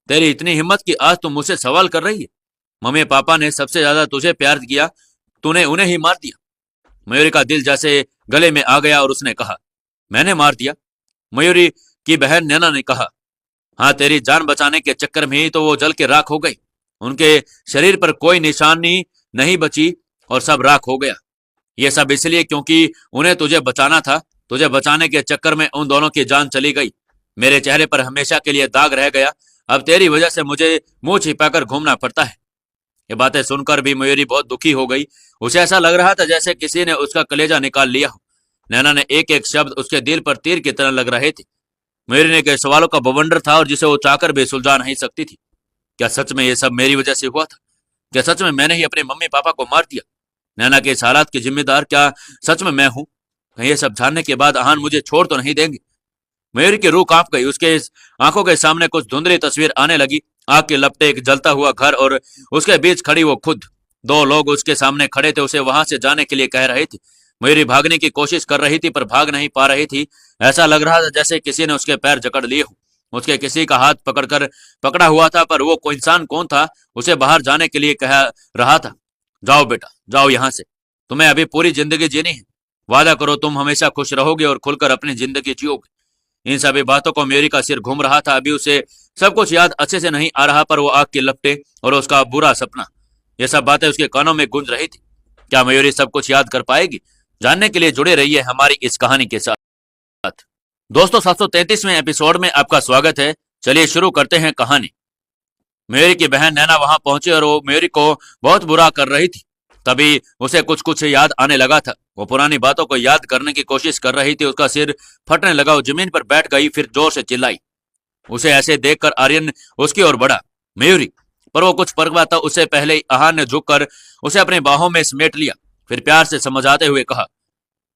तेरी इतनी हिम्मत कि आज तुम मुझसे सवाल कर रही है। मम्मी पापा ने सबसे ज्यादा तुझे प्यार किया, तूने उन्हें ही मार दिया। मयूरी का दिल जैसे गले में आ गया और उसने कहा, मैंने मार दिया? मयूरी की बहन नैना ने कहा, हाँ, तेरी जान बचाने के चक्कर में ही तो वो जल के राख हो गई। उनके शरीर पर कोई निशानी नहीं बची और सब राख हो गया। ये सब इसलिए क्योंकि उन्हें तुझे बचाना था। तुझे बचाने के चक्कर में उन दोनों की जान चली गई। मेरे चेहरे पर हमेशा के लिए दाग रह गया। अब तेरी वजह से मुझे मुंह छिपाकर घूमना पड़ता है। ये बातें सुनकर भी मयूरी बहुत दुखी हो गई। उसे ऐसा लग रहा था जैसे किसी ने उसका कलेजा निकाल लिया हो। नैना ने एक एक शब्द उसके दिल पर तीर की तरह लग रहे थे। मयूरी ने के सवालों का बवंडर था और जिसे वो चाहकर भी सुलझा नहीं सकती थी। क्या सच में ये सब मेरी वजह से हुआ था? क्या सच में मैंने ही अपने मम्मी पापा को मार दिया? नैना के इस हालात की जिम्मेदार क्या सच में मैं हूं? कहीं ये सब जानने के बाद अहान मुझे छोड़ तो नहीं देंगे? मयूरी की रूह कांप गई। उसके आंखों के सामने कुछ धुंधली तस्वीर आने लगी। आग के लपटे, एक जलता हुआ घर और उसके बीच खड़ी वो खुद। दो लोग उसके सामने खड़े थे, उसे वहां से जाने के लिए कह रहे थे। मयूरी भागने की कोशिश कर रही थी पर भाग नहीं पा रही थी। ऐसा लग रहा था जैसे किसी ने उसके पैर जकड़ लिए हो। उसके किसी का हाथ पकड़ा हुआ था, पर वो कोई इंसान कौन था उसे बाहर जाने के लिए कह रहा था। जाओ बेटा, जाओ यहां से। तुम्हें अभी पूरी जिंदगी जीनी है। वादा करो तुम हमेशा खुश रहोगे और खुलकर अपनी जिंदगी जियोगे। इन सभी बातों को मयूरी का सिर घूम रहा था। अभी उसे सब कुछ याद अच्छे से नहीं आ रहा, पर वो आग के लपटे और उसका बुरा सपना, ये सब बातें उसके कानों में गूंज रही थी। क्या मयूरी सब कुछ याद कर पाएगी? जानने के लिए जुड़े रहिए हमारी इस कहानी के साथ। दोस्तों, 733वें एपिसोड में आपका स्वागत है। चलिए शुरू करते हैं कहानी। मयूरी की बहन नैना वहां पहुंची और वो मयूरी को बहुत बुरा कर रही थी। तभी उसे कुछ कुछ याद आने लगा था। वो पुरानी बातों को याद करने की कोशिश कर रही थी। उसका सिर फटने लगा। वो जमीन पर बैठ गई, फिर जोर से चिल्लाई। उसे ऐसे देखकर आर्यन उसकी ओर बढ़ा। मयूरी, पर वो कुछ परवाता उससे पहले ही आहान ने झुककर उसे अपने बाहों में समेट लिया। फिर प्यार से समझाते हुए कहा,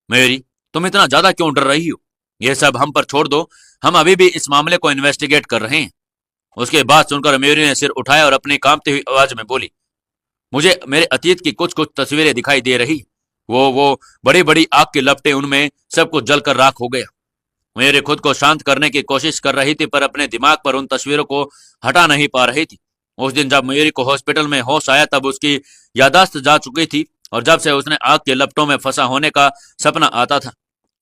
मयूरी, तुम इतना ज्यादा क्यों डर रही हो? यह सब हम पर छोड़ दो। हम अभी भी इस मामले को इन्वेस्टिगेट कर रहे हैं। उसके बाद सुनकर मयूरी ने सिर उठाया और अपनी कांपती हुई आवाज में बोली, मुझे मेरे अतीत की कुछ कुछ तस्वीरें दिखाई दे रही। वो बड़ी बड़ी आग की लपटें, उनमें सब कुछ जलकर राख हो गया। मयूरी खुद को शांत करने की कोशिश कर रही थी, पर अपने दिमाग पर उन तस्वीरों को हटा नहीं पा रही थी। उस दिन जब मयूरी को हॉस्पिटल में होश आया, तब उसकी यादाश्त जा चुकी थी और जब से उसने आग के लपटों में फंसा होने का सपना आता था।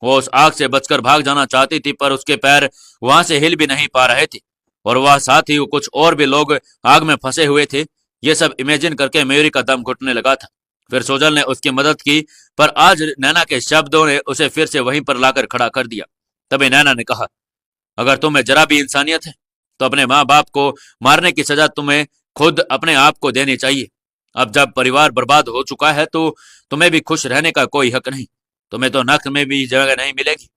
वो उस आग से बचकर भाग जाना चाहती थी, पर उसके पैर वहां से हिल भी नहीं पा रहे थे और वह साथ ही कुछ और भी लोग आग में फंसे हुए थे। ये सब इमेजिन करके मयूरी का दम घुटने लगा था। फिर सोजल ने उसकी मदद की, पर आज नैना के शब्दों ने उसे फिर से वहीं पर लाकर खड़ा कर दिया। तभी नैना ने कहा, अगर तुम्हें जरा भी इंसानियत है तो अपने माँ बाप को मारने की सजा तुम्हें खुद अपने आप को देनी चाहिए। अब जब परिवार बर्बाद हो चुका है तो तुम्हें भी खुश रहने का कोई हक नहीं। तुम्हें तो नर्क में भी जगह नहीं मिलेगी।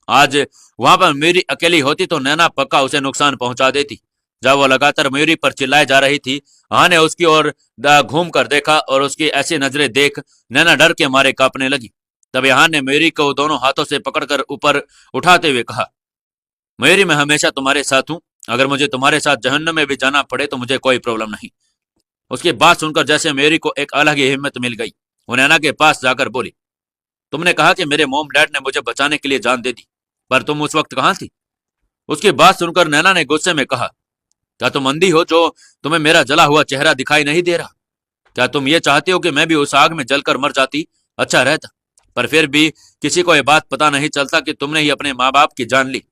आज वहां पर मयूरी अकेली होती तो नैना पक्का उसे नुकसान पहुंचा देती। जब वो लगातार मयूरी पर चिल्लाए जा रही थी, हाँ ने उसकी ओर घूम कर देखा और उसकी ऐसी नजरें देख नैना डर के मारे कांपने लगी। तब हाँ ने मयूरी को दोनों हाथों से पकड़कर ऊपर उठाते हुए कहा, मयूरी, मैं हमेशा तुम्हारे साथ हूं। अगर मुझे तुम्हारे साथ जहन्नम में भी जाना पड़े तो मुझे कोई प्रॉब्लम नहीं। उसकी बात सुनकर जैसे मयूरी को एक अलग ही हिम्मत मिल गई। वो नैना के पास जाकर बोली, तुमने कहा कि मेरे मॉम डैड ने मुझे बचाने के लिए जान दे दी, पर तुम उस वक्त कहां थी? उसकी बात सुनकर नैना ने गुस्से में कहा, क्या तुम अंधी हो जो तुम्हें मेरा जला हुआ चेहरा दिखाई नहीं दे रहा? क्या तुम ये चाहते हो कि मैं भी उस आग में जलकर मर जाती? अच्छा रहता। पर फिर भी किसी को यह बात पता नहीं चलता कि तुमने ही अपने माँ बाप की जान ली।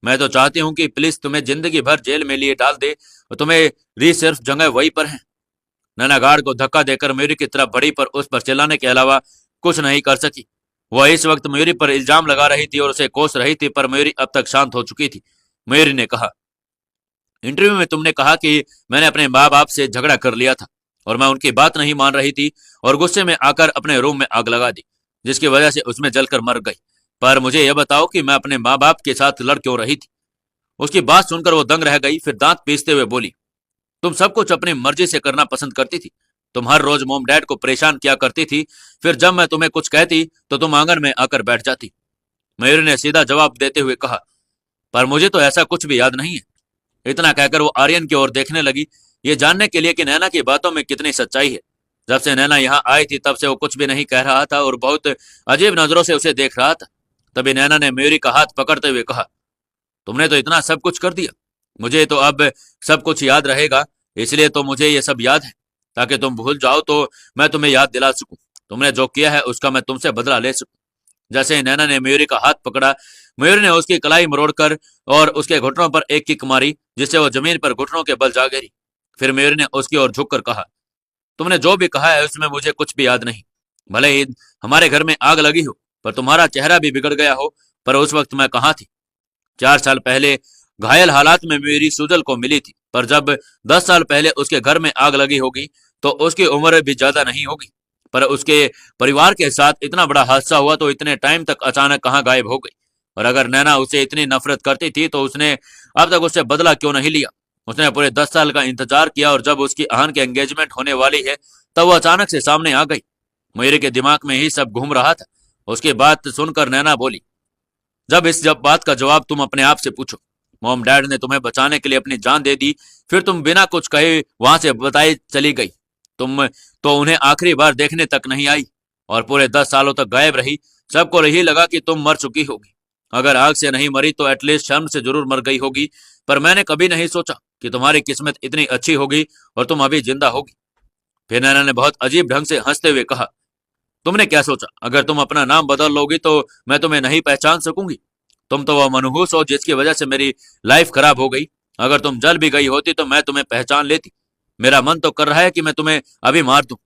मैं तो चाहती हूँ कि पुलिस तुम्हें जिंदगी भर जेल में लिए डाल दे और तुम्हें री सिर्फ जगह वही पर है। नैना गार्ड को धक्का देकर मयूरी की तरफ बढ़ी, पर उस पर चिल्लाने के अलावा कुछ नहीं कर सकी। वह इस वक्त मयूरी पर इल्जाम लगा रही थी और उसे कोस रही थी, पर मयूरी अब तक शांत हो चुकी थी। मयूरी ने कहा, इंटरव्यू में तुमने कहा कि मैंने अपने माँ बाप से झगड़ा कर लिया था और मैं उनकी बात नहीं मान रही थी और गुस्से में आकर अपने रूम में आग लगा दी, जिसकी वजह से उसमें जलकर मर गई। पर मुझे यह बताओ कि मैं अपने माँ बाप के साथ लड़ क्यों रही थी? उसकी बात सुनकर वो दंग रह गई। फिर दांत पीसते हुए बोली, तुम सब कुछ अपनी मर्जी से करना पसंद करती थी। तुम हर रोज मोम डैड को परेशान किया करती थी। फिर जब मैं तुम्हें कुछ कहती तो तुम आंगन में आकर बैठ जाती। मयूरी ने सीधा जवाब देते हुए कहा, पर मुझे तो ऐसा कुछ भी याद नहीं है। इतना कहकर वो आर्यन की ओर देखने लगी, ये जानने के लिए कि नैना की बातों में कितनी सच्चाई है। जब से नैना यहाँ आई थी तब से वो कुछ भी नहीं कह रहा था और बहुत अजीब नजरों से उसे देख रहा था। तभी नैना ने मयूरी का हाथ पकड़ते हुए कहा, तुमने तो इतना सब कुछ कर दिया। मुझे तो अब सब कुछ याद रहेगा, इसलिए तो मुझे ये सब याद है, ताकि तुम भूल जाओ तो मैं तुम्हें याद दिला सकूं। तुमने जो किया है उसका मैं तुमसे बदला ले सकूं। जैसे ही नैना ने मयूरी का हाथ पकड़ा, मयूरी ने उसकी कलाई मरोड़कर और उसके घुटनों पर एक किक मारी, जिससे वो जमीन पर घुटनों के बल जा गिरी। फिर मयूरी ने उसकी ओर झुककर कहा, तुमने जो भी कहा है उसमें मुझे कुछ भी याद नहीं। भले ही हमारे घर में आग लगी हो, पर तुम्हारा चेहरा भी बिगड़ गया हो, पर उस वक्त मैं कहाँ थी? 4 साल पहले घायल हालात में मेरी सुजल को मिली थी, पर जब 10 साल पहले उसके घर में आग लगी होगी तो उसकी उम्र भी ज्यादा नहीं होगी। पर उसके परिवार के साथ इतना बड़ा हादसा हुआ तो इतने टाइम तक अचानक कहाँ गायब हो गई? और अगर नैना उसे इतनी नफरत करती थी तो उसने अब तक उससे बदला क्यों नहीं लिया? उसने पूरे 10 साल का इंतजार किया और जब उसकी आहन की एंगेजमेंट होने वाली है तब वो अचानक से सामने आ गई। मयूरी के दिमाग में ही सब घूम रहा था। उसकी बात सुनकर नैना बोली, जब बात का जवाब तुम अपने आप से पूछो। मॉम डैड ने तुम्हें बचाने के लिए अपनी जान दे दी, फिर तुम बिना कुछ कहे वहां से बताई चली गई। तुम तो उन्हें आखिरी बार देखने तक नहीं आई और पूरे 10 सालों तक गायब रही। सबको यही लगा कि तुम मर चुकी होगी। अगर आग से नहीं मरी तो एटलीस्ट शर्म से जरूर मर गई होगी। पर मैंने कभी नहीं सोचा कि तुम्हारी किस्मत इतनी अच्छी होगी और तुम अभी जिंदा होगी। फिर नैना ने बहुत अजीब ढंग से हंसते हुए कहा, तुमने क्या सोचा अगर तुम अपना नाम बदल लोगी तो मैं तुम्हें नहीं पहचान सकूंगी? तुम तो वह मनहूस हो जिसकी वजह से मेरी लाइफ खराब हो गई। अगर तुम जल भी गई होती तो मैं तुम्हें पहचान लेती। मेरा मन तो कर रहा है कि मैं तुम्हें अभी मार दूं।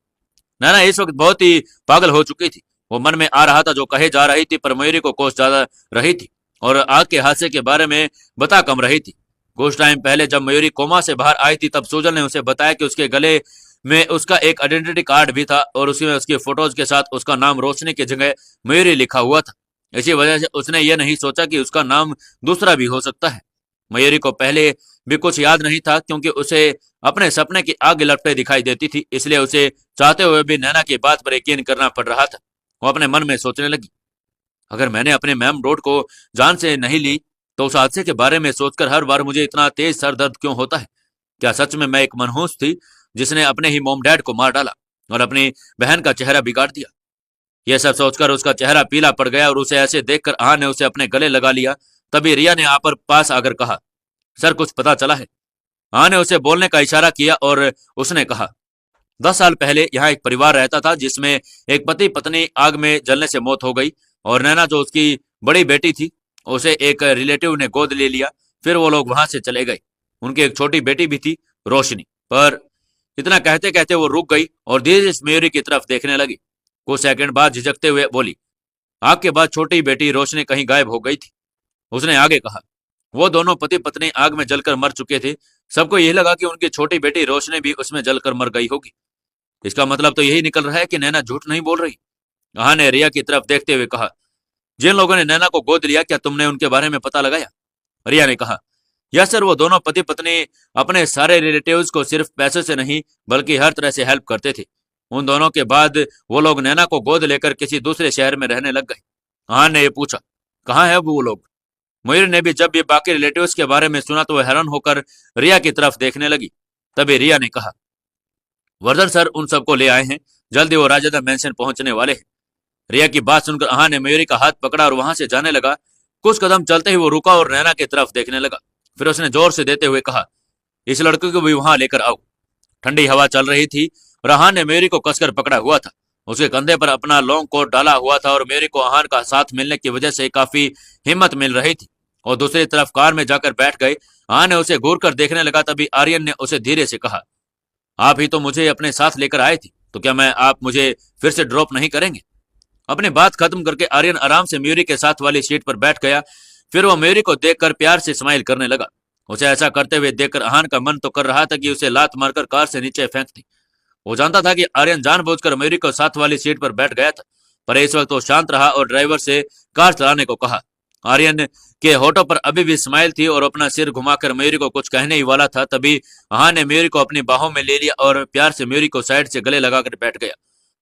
नैना इस वक्त बहुत ही पागल हो चुकी थी। वो मन में आ रहा था जो कहे जा रही थी, पर मयूरी को कोस ज्यादा रही थी और आग के हादसे के बारे में बता कम रही थी। कुछ टाइम पहले जब मयूरी कोमा से बाहर आई थी तब सुजल ने उसे बताया कि उसके गले में उसका एक आइडेंटिटी कार्ड भी था और उसमें उसकी फोटोज के साथ उसका नाम रोशनी की जगह मयूरी लिखा हुआ था। इसी वजह से उसने ये नहीं सोचा कि उसका नाम दूसरा भी हो सकता है। मयूरी को पहले भी कुछ याद नहीं था क्योंकि उसे अपने सपने की आग लपटे दिखाई देती थी, इसलिए उसे चाहते हुए भी नैना की बात पर यकीन करना पड़ रहा था। वो अपने मन में सोचने लगी, अगर मैंने अपने मैम रोड को जान से नहीं ली तो उस हादसे के बारे में सोचकर हर बार मुझे इतना तेज सर दर्द क्यों होता है? क्या सच में मैं एक मनहूस थी जिसने अपने ही मोम डैड को मार डाला और अपनी बहन का चेहरा बिगाड़ दिया? यह सब सोचकर उसका चेहरा पीला पड़ गया और उसे ऐसे देखकर आहा ने उसे अपने गले लगा लिया। तभी रिया ने आ पर पास आकर कहा, सर कुछ पता चला है? आहा ने उसे बोलने का इशारा किया और उसने कहा, 10 साल पहले यहाँ एक परिवार रहता था जिसमें एक पति पत्नी आग में जलने से मौत हो गई और नैना जो उसकी बड़ी बेटी थी उसे एक रिलेटिव ने गोद ले लिया। फिर वो लोग वहां से चले गए। उनकी एक छोटी बेटी भी थी, रोशनी। पर इतना कहते कहते वो रुक गई और धीरे से मयूरी की तरफ देखने लगी। कुछ सेकंड बाद झिझकते हुए बोली, आग के बाद छोटी बेटी रोशनी कहीं गायब हो गई थी। उसने आगे कहा, वो दोनों पति पत्नी आग में जलकर मर चुके थे। सबको यही लगा कि उनकी छोटी बेटी रोशनी भी उसमें जलकर मर गई होगी। इसका मतलब तो यही निकल रहा है कि नैना झूठ नहीं बोल रही। आहा ने रिया की तरफ देखते हुए कहा, जिन लोगों ने नैना को गोद लिया क्या तुमने उनके बारे में पता लगाया? रिया ने कहा, यस सर, वो दोनों पति पत्नी अपने सारे रिलेटिव्स को सिर्फ पैसे से नहीं बल्कि हर तरह से हेल्प करते थे। उन दोनों के बाद वो लोग नैना को गोद लेकर किसी दूसरे शहर में रहने लग गए। आहा ने ये पूछा, कहाँ है वो लोग? मयूर ने भी जब ये बाकी रिलेटिव्स के बारे में सुना तो वह हैरान होकर रिया की तरफ देखने लगी। तभी रिया ने कहा, वर्धन सर उन सबको ले आए हैं, जल्दी वो राजेंद्र मेंशन पहुंचने वाले हैं। रिया की बात सुनकर आहा ने मयूरी का हाथ पकड़ा और वहां से जाने लगा। कुछ कदम चलते ही वो रुका और नैना की तरफ देखने लगा। फिर उसने जोर से देते हुए कहा, इस लड़के को भी वहां लेकर आओ। ठंडी हवा चल रही थी और आहान ने मयूरी को कसकर पकड़ा हुआ था। उसके कंधे पर अपना लॉन्ग कोट डाला हुआ था और मयूरी को आहान का साथ मिलने की वजह से काफी हिम्मत मिल रही थी। और दूसरी तरफ कार में जाकर बैठ गए। आहान ने उसे घूर कर देखने लगा। तभी आर्यन ने उसे धीरे से कहा, आप ही तो मुझे अपने साथ लेकर आए थे, तो क्या आप मुझे फिर से ड्रॉप नहीं करेंगे? अपनी बात खत्म करके आर्यन आराम से मयूरी के साथ वाली सीट पर बैठ गया। फिर वो मयूरी को देखकर प्यार से स्माइल करने लगा। उसे ऐसा करते हुए देखकर आहान का मन तो कर रहा था कि उसे लात मारकर कार से नीचे फेंक दी। वो जानता था कि आर्यन जानबूझकर मयूरी को साथ वाली सीट पर बैठ गया था, पर इस वक्त वो शांत रहा और ड्राइवर से कार चलाने को कहा। आर्यन के होठों पर अभी भी स्माइल थी और अपना सिर घुमाकर मयूरी को कुछ कहने ही वाला था। तभी आहान ने मयूरी को अपनी बाहों में ले लिया और प्यार से मयूरी को साइड से गले लगाकर बैठ गया।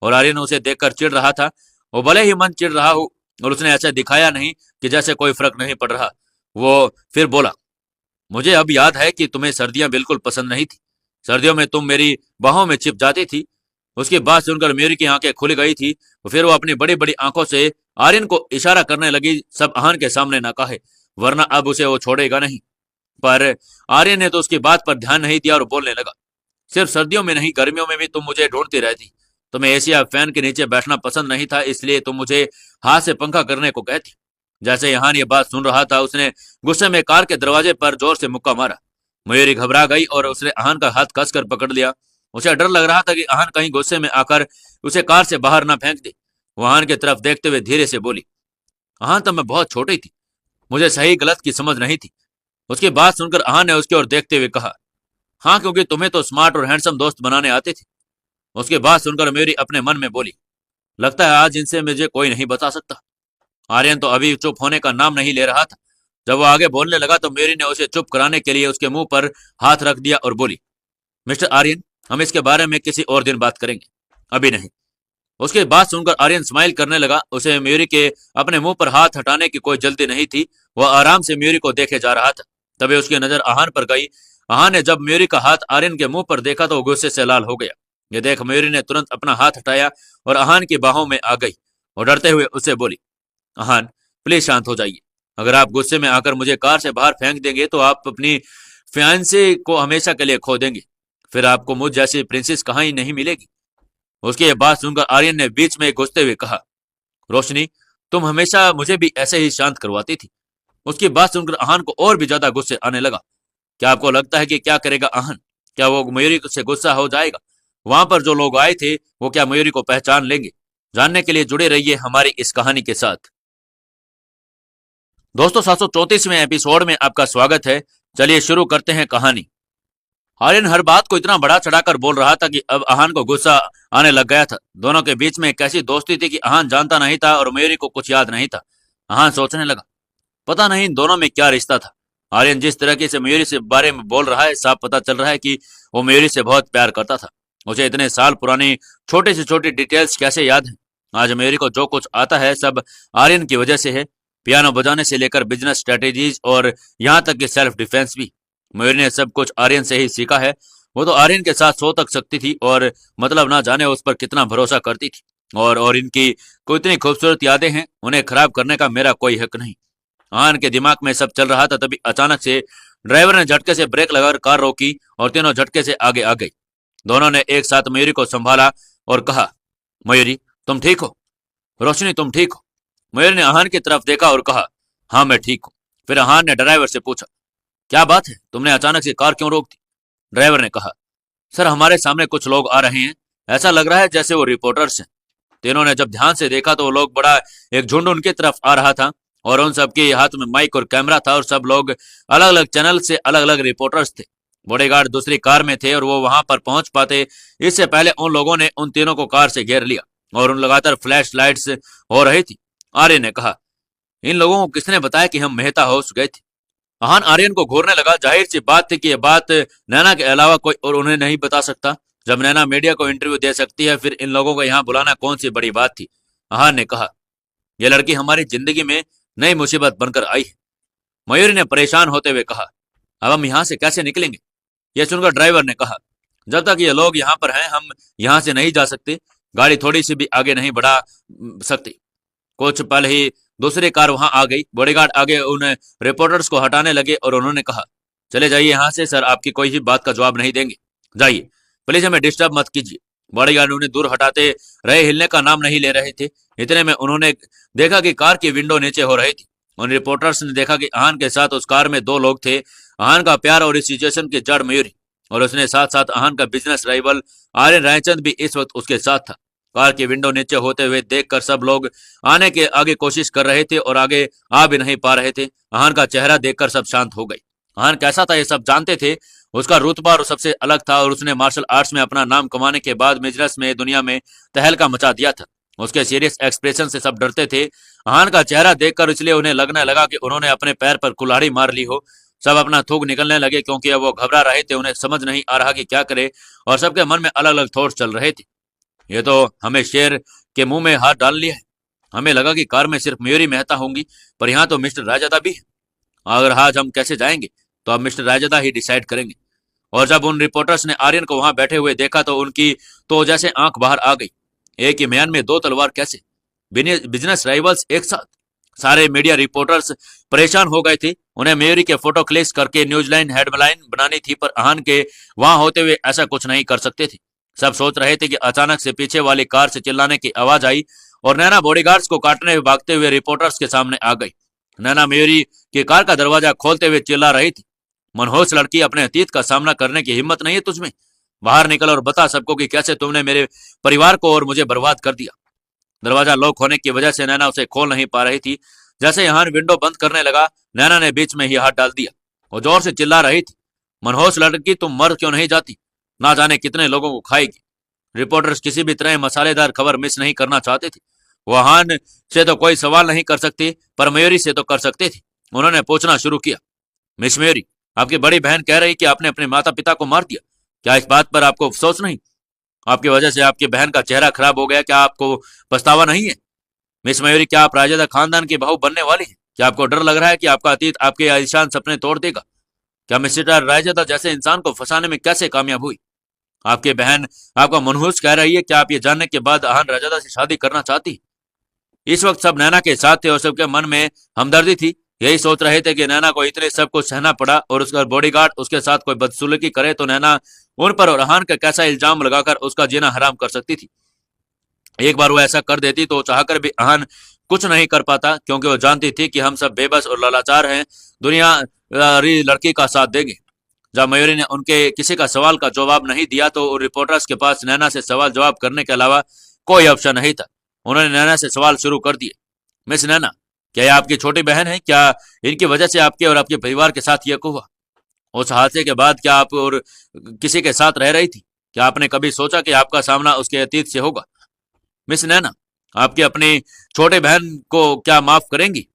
और आर्यन उसे देखकर चिढ़ रहा था। वो भले ही मन चिढ़ रहा हो और उसने ऐसा दिखाया नहीं कि जैसे कोई फर्क नहीं पड़ रहा। वो फिर बोला, मुझे अब याद है कि तुम्हें सर्दियां बिल्कुल पसंद नहीं थी। सर्दियों में तुम मेरी बाहों में छिप जाती थी। उसकी बात सुनकर मयूरी की आंखें खुल गई थी। फिर वो अपनी बड़ी बड़ी आंखों से आर्यन को इशारा करने लगी, सब आहान के सामने ना कहे, वरना अब उसे वो छोड़ेगा नहीं। पर आर्यन ने तो उसकी बात पर ध्यान नहीं दिया और बोलने लगा, सिर्फ सर्दियों में नहीं गर्मियों में भी तुम मुझे ढूंढती रहती। तुम्हें एसी या फैन के नीचे बैठना पसंद नहीं था, इसलिए तुम मुझे हाथ से पंखा करने को कहती। जैसे यहान ये बात सुन रहा था, उसने गुस्से में कार के दरवाजे पर जोर से मुक्का मारा। मयूरी घबरा गई और उसने अहान का हाथ कसकर पकड़ लिया। उसे डर लग रहा था कि अहान कहीं गुस्से में आकर उसे कार से बाहर ना फेंक दे। वो अहान की तरफ देखते हुए धीरे से बोली, अहान तब मैं बहुत छोटी थी, मुझे सही गलत की समझ नहीं थी। उसकी बात सुनकर अहान ने उसकी ओर देखते हुए कहा, हाँ, क्योंकि तुम्हें तो स्मार्ट और हैंडसम दोस्त बनाने आते थे। उसकी बात सुनकर मयूरी अपने मन में बोली, लगता है आज इनसे मुझे कोई नहीं बता सकता। आर्यन तो अभी चुप होने का नाम नहीं ले रहा था। जब वो आगे बोलने लगा तो मयूरी ने उसे चुप कराने के लिए उसके मुंह पर हाथ रख दिया और बोली, मिस्टर आर्यन, हम इसके बारे में किसी और दिन बात करेंगे, अभी नहीं। उसकी बात सुनकर आर्यन स्माइल करने लगा। उसे मयूरी के अपने मुंह पर हाथ हटाने की कोई जल्दी नहीं थी। वह आराम से मयूरी को देखे जा रहा था। तभी उसकी नजर आहान पर गई। आहान ने जब मयूरी का हाथ आर्यन के मुंह पर देखा तो वो गुस्से से लाल हो गया। यह देख मयूरी ने तुरंत अपना हाथ हटाया और आहान की बाहों में आ गई और डरते हुए उससे बोली, आहान, प्लीज शांत हो जाइए। अगर आप गुस्से में आकर मुझे कार से बाहर फेंक देंगे तो आप अपनी फियांसे को हमेशा के लिए खो देंगे। फिर आपको मुझ जैसी प्रिंसेस कहाँ ही नहीं मिलेगी। उसकी ये बात सुनकर आर्यन ने बीच में घुसते हुए कहा, रोशनी, तुम हमेशा मुझे भी ऐसे ही शांत करवाती थी। उसकी बात सुनकर आहान को और भी ज्यादा गुस्से आने लगा। क्या आपको लगता है कि क्या करेगा आहान? क्या वो मयूरी से गुस्सा हो जाएगा? वहां पर जो लोग आए थे वो क्या मयूरी को पहचान लेंगे? जानने के लिए जुड़े रहिए हमारी इस कहानी के साथ। दोस्तों, 734वें एपिसोड में आपका स्वागत है। चलिए शुरू करते हैं कहानी। आर्यन हर बात को इतना बड़ा चढ़ाकर बोल रहा था कि अब आहान को गुस्सा आने लग गया था। दोनों के बीच में एक ऐसी दोस्ती थी कि आहान जानता नहीं था और मयूरी को कुछ याद नहीं था। आहान सोचने लगा, पता नहीं इन दोनों में क्या रिश्ता था। आर्यन जिस तरीके से मयूरी से बारे में बोल रहा है, साफ पता चल रहा है कि वो मयूरी से बहुत प्यार करता था। उसे इतने साल पुरानी छोटी से छोटी डिटेल्स कैसे याद है? आज मयूरी को जो कुछ आता है सब आर्यन की वजह से है। पियानो बजाने से लेकर बिजनेस स्ट्रेटेजीज और यहाँ तक कि सेल्फ डिफेंस भी मयूरी ने सब कुछ आर्यन से ही सीखा है। वो तो आर्यन के साथ सो तक सकती थी और मतलब ना जाने उस पर कितना भरोसा करती थी। और इनकी कोई इतनी खूबसूरत यादें हैं, उन्हें खराब करने का मेरा कोई हक नहीं। आहान के दिमाग में सब चल रहा था। तभी अचानक से ड्राइवर ने झटके से ब्रेक लगाकर कार रोकी और तीनों झटके से आगे आ गई। दोनों ने एक साथ मयूरी को संभाला और कहा, मयूरी, तुम ठीक हो? रोशनी, तुम ठीक हो? मयूरी ने आहान की तरफ देखा और कहा, हाँ, मैं ठीक हूँ। फिर आहान ने ड्राइवर से पूछा, क्या बात है, तुमने अचानक से कार क्यों रोक दी? ड्राइवर ने कहा, सर, हमारे सामने कुछ लोग आ रहे हैं, ऐसा लग रहा है जैसे वो रिपोर्टर्स हैं। तीनों ने जब ध्यान से देखा तो वो लोग बड़ा एक झुंड उनकी तरफ आ रहा था और उन सबके हाथ में माइक और कैमरा था और सब लोग अलग अलग चैनल से अलग अलग रिपोर्टर्स थे। बॉडीगार्ड दूसरी कार में थे और वो वहां पर पहुंच पाते इससे पहले उन लोगों ने उन तीनों को कार से घेर लिया और उन लगातार फ्लैश लाइट्स हो रही थी। आर्यन ने कहा, इन लोगों को किसने बताया कि हम मेहता हाउस गए थे? आहान आर्यन को घूरने लगा। जाहिर सी बात थी कि यह बात नैना के अलावा कोई और उन्हें नहीं बता सकता। जब नैना मीडिया को इंटरव्यू दे सकती है, फिर इन लोगों को यहाँ बुलाना कौन सी बड़ी बात थी? आहान ने कहा, यह लड़की हमारी जिंदगी में नई मुसीबत बनकर आई है। मयूरी ने परेशान होते हुए कहा, अब हम यहाँ से कैसे निकलेंगे? यह सुनकर ड्राइवर ने कहा, जब तक ये लोग यहाँ पर हैं हम यहाँ से नहीं जा सकते। गाड़ी थोड़ी सी भी आगे नहीं बढ़ा सकती। कुछ पल ही दूसरी कार वहां आ गई। बॉडीगार्ड आगे उन रिपोर्टर्स को हटाने लगे और उन्होंने कहा, चले जाइए यहाँ से, सर आपकी कोई भी बात का जवाब नहीं देंगे। जाइए, प्लीज हमें डिस्टर्ब मत कीजिए। बॉडीगार्ड उन्हें दूर हटाते रहे, हिलने का नाम नहीं ले रहे थे। इतने में उन्होंने देखा कि कार की विंडो नीचे हो रही थी। उन रिपोर्टर्स ने देखा कि आहान के साथ उस कार में दो लोग थे। आहान का प्यार और इस सिचुएशन की जड़ मयूरी और उसने साथ साथ आहान का बिजनेस राइवल आर्यन रायचंद भी इस वक्त उसके साथ था। कार की विंडो नीचे होते हुए देखकर सब लोग आने के आगे कोशिश कर रहे थे और आगे आ भी नहीं पा रहे थे। आहान का चेहरा देखकर सब शांत हो गए। आहान कैसा था ये सब जानते थे। उसका रुतबा और सबसे अलग था और उसने मार्शल आर्ट्स में अपना नाम कमाने के बाद बिजनेस में दुनिया में तहलका मचा दिया था। उसके सीरियस एक्सप्रेशन से सब डरते थे। आहान का चेहरा देखकर इसलिए उन्हें लगने लगा कि उन्होंने अपने पैर पर कुल्हाड़ी मार ली हो। सब अपना थूक निकलने लगे क्योंकि अब वो घबरा रहे थे। उन्हें समझ नहीं आ रहा कि क्या करे और सबके मन में अलग अलग थॉट्स चल रहे थे। ये तो हमें शेर के मुंह में हाथ डाल लिया है। हमें लगा कि कार में सिर्फ मयूरी मेहता होंगी, पर यहाँ तो मिस्टर रायजादा भी है। अगर आज हम कैसे जाएंगे तो अब मिस्टर रायजादा ही डिसाइड करेंगे। और जब उन रिपोर्टर्स ने आर्यन को वहां बैठे हुए देखा तो उनकी तो जैसे आंख बाहर आ गई। एक ही म्यान में दो तलवार कैसे? बिजनेस राइवल्स एक साथ। सारे मीडिया रिपोर्टर्स परेशान हो गए थे। उन्हें मयूरी के फोटो क्लिक करके न्यूज़लाइन हेडलाइन बनानी थी, पर आहान के वहां होते हुए ऐसा कुछ नहीं कर सकते थे। सब सोच रहे थे कि अचानक से पीछे वाली कार से चिल्लाने की आवाज आई और नैना बॉडीगार्ड्स को काटने हुए भागते हुए रिपोर्टर्स के सामने आ गई। नैना मयूरी की कार का दरवाजा खोलते हुए चिल्ला रही थी, मनहोश लड़की, अपने अतीत का सामना करने की हिम्मत नहीं है तुझमें? बाहर निकल और बता सबको कि कैसे तुमने मेरे परिवार को और मुझे बर्बाद कर दिया। दरवाजा लॉक होने की वजह से नैना उसे खोल नहीं पा रही थी। जैसे यहाँ विंडो बंद करने लगा, नैना ने बीच में ही हाथ डाल दिया और जोर से चिल्ला रही थी, मनहोश लड़की, तुम मर क्यों नहीं जाती? ना जाने कितने लोगों को खाएगी। रिपोर्टर्स किसी भी तरह मसालेदार खबर मिस नहीं करना चाहते थे। वो हान से तो कोई सवाल नहीं कर सकती, पर मयूरी से तो कर सकते थे। उन्होंने पूछना शुरू किया, मिस मयूरी, आपकी बड़ी बहन कह रही कि आपने अपने माता पिता को मार दिया। क्या इस बात पर आपको अफसोस नहीं? आपकी वजह से आपकी बहन का चेहरा खराब हो गया। क्या आपको पछतावा नहीं है? मिस मयूरी, क्या आप राजेदा खानदान की बहू बनने वाली हैं? क्या आपको डर लग रहा है कि आपका अतीत आपके आलीशान सपने तोड़ देगा? क्या मिस्टर राजेदा जैसे इंसान को फंसाने में कैसे कामयाब हुई? आपकी बहन आपका मनहूस कह रही है। क्या आप ये जानने के बाद अहान राजेदा से शादी करना चाहती? इस वक्त सब नैना के साथ थे और सबके मन में हमदर्दी थी। यही सोच रहे थे कि नैना को इतने सब कुछ सहना पड़ा और उसका बॉडीगार्ड उसके साथ कोई बदसलूकी करे तो नैना उन पर और अहान का कैसा इल्जाम लगाकर उसका जीना हराम कर सकती थी। एक बार वो ऐसा कर देती तो चाहकर भी अहान कुछ नहीं कर पाता, क्योंकि वो जानती थी कि हम सब बेबस और लाचार हैं, दुनिया लड़की का साथ देंगे। जब मयूरी ने उनके किसी का सवाल का जवाब नहीं दिया तो रिपोर्टर्स के पास नैना से सवाल जवाब करने के अलावा कोई ऑप्शन नहीं था। उन्होंने नैना से सवाल शुरू कर दिए, मिस नैना, क्या ये आपकी छोटी बहन है? क्या इनकी वजह से आपके और आपके परिवार के साथ यह हुआ? उस हादसे के बाद क्या आप और किसी के साथ रह रही थी? क्या आपने कभी सोचा कि आपका सामना उसके अतीत से होगा? मिस नैना, आपकी अपनी छोटे बहन को क्या माफ करेंगी?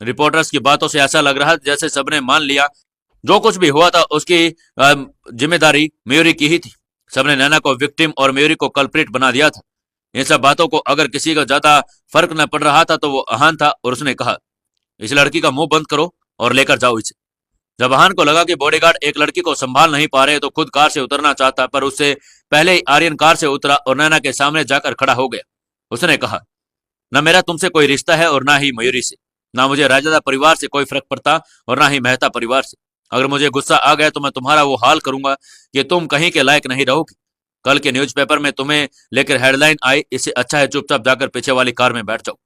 रिपोर्टर्स की बातों से ऐसा लग रहा जैसे सबने मान लिया जो कुछ भी हुआ था उसकी जिम्मेदारी मयूरी की ही थी। सबने नैना को विक्टिम और मयूरी को कल्प्रिट बना दिया था। इन सब बातों को अगर किसी का ज्यादा फर्क न पड़ रहा था तो वो अहान था, और उसने कहा, इस लड़की का मुंह बंद करो और लेकर जाओ इसे। जब अहान को लगा कि बॉडीगार्ड एक लड़की को संभाल नहीं पा रहे तो खुद कार से उतरना चाहता, पर उससे पहले ही आर्यन कार से उतरा और नैना के सामने जाकर खड़ा हो गया। उसने कहा, न मेरा तुमसे कोई रिश्ता है और ना ही मयूरी से। ना मुझे राजेदा परिवार से कोई फर्क पड़ता और ना ही मेहता परिवार से। अगर मुझे गुस्सा आ गया तो मैं तुम्हारा वो हाल करूंगा कि तुम कहीं के लायक नहीं रहोगी। कल के न्यूज़पेपर में तुम्हें लेकर हेडलाइन आई, इससे अच्छा है चुपचाप जाकर पीछे वाली कार में बैठ जाओ।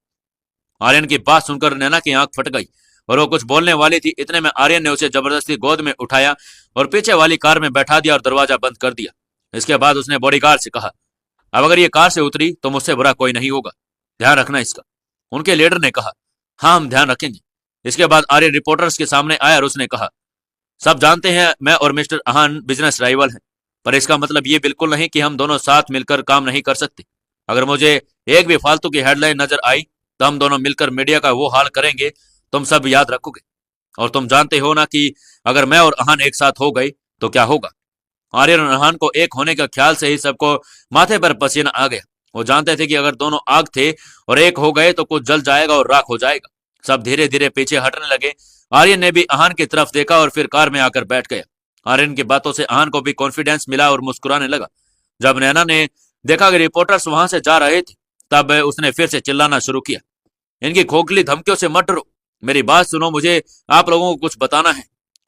आर्यन की बात सुनकर नैना की आंख फट गई और वो कुछ बोलने वाली थी, इतने में आर्यन ने उसे जबरदस्ती गोद में उठाया और पीछे वाली कार में बैठा दिया और दरवाजा बंद कर दिया। इसके बाद उसने बॉडीगार्ड से कहा, अब अगर ये कार से उतरी तो मुझसे बुरा कोई नहीं होगा, ध्यान रखना इसका। उनके लीडर ने कहा, हाँ हम ध्यान रखेंगे। इसके बाद आर्यन रिपोर्टर्स के सामने आया और उसने कहा, सब जानते हैं मैं और मिस्टर अहान बिजनेस राइवल हैं, पर इसका मतलब ये बिल्कुल नहीं कि हम दोनों साथ मिलकर काम नहीं कर सकते। अगर मुझे एक भी फालतू की हेडलाइन नजर आई तो हम दोनों मिलकर मीडिया का वो हाल करेंगे, तुम सब याद रखोगे। और तुम जानते हो ना कि अगर मैं और अहान एक साथ हो गई तो क्या होगा। आर्यन और अहान को एक होने का ख्याल से ही सबको माथे पर पसीना आ गया। वो जानते थे कि अगर दोनों आग थे और एक हो गए तो कुछ जल जाएगा और राख हो जाएगा। सब धीरे धीरे पीछे हटने लगे। आर्यन ने भी अहान की तरफ देखा और फिर कार में आकर बैठ गया। आर्यन की बातों से अहान को भी कॉन्फिडेंस मिला और मुस्कुराने लगा। जब नैना ने देखा कि रिपोर्टर्स वहां से जा रहे थे तब उसने फिर से चिल्लाना शुरू किया, इनकी खोखली धमकियों से मत डरो, मेरी बात सुनो, मुझे आप लोगों को कुछ बताना है।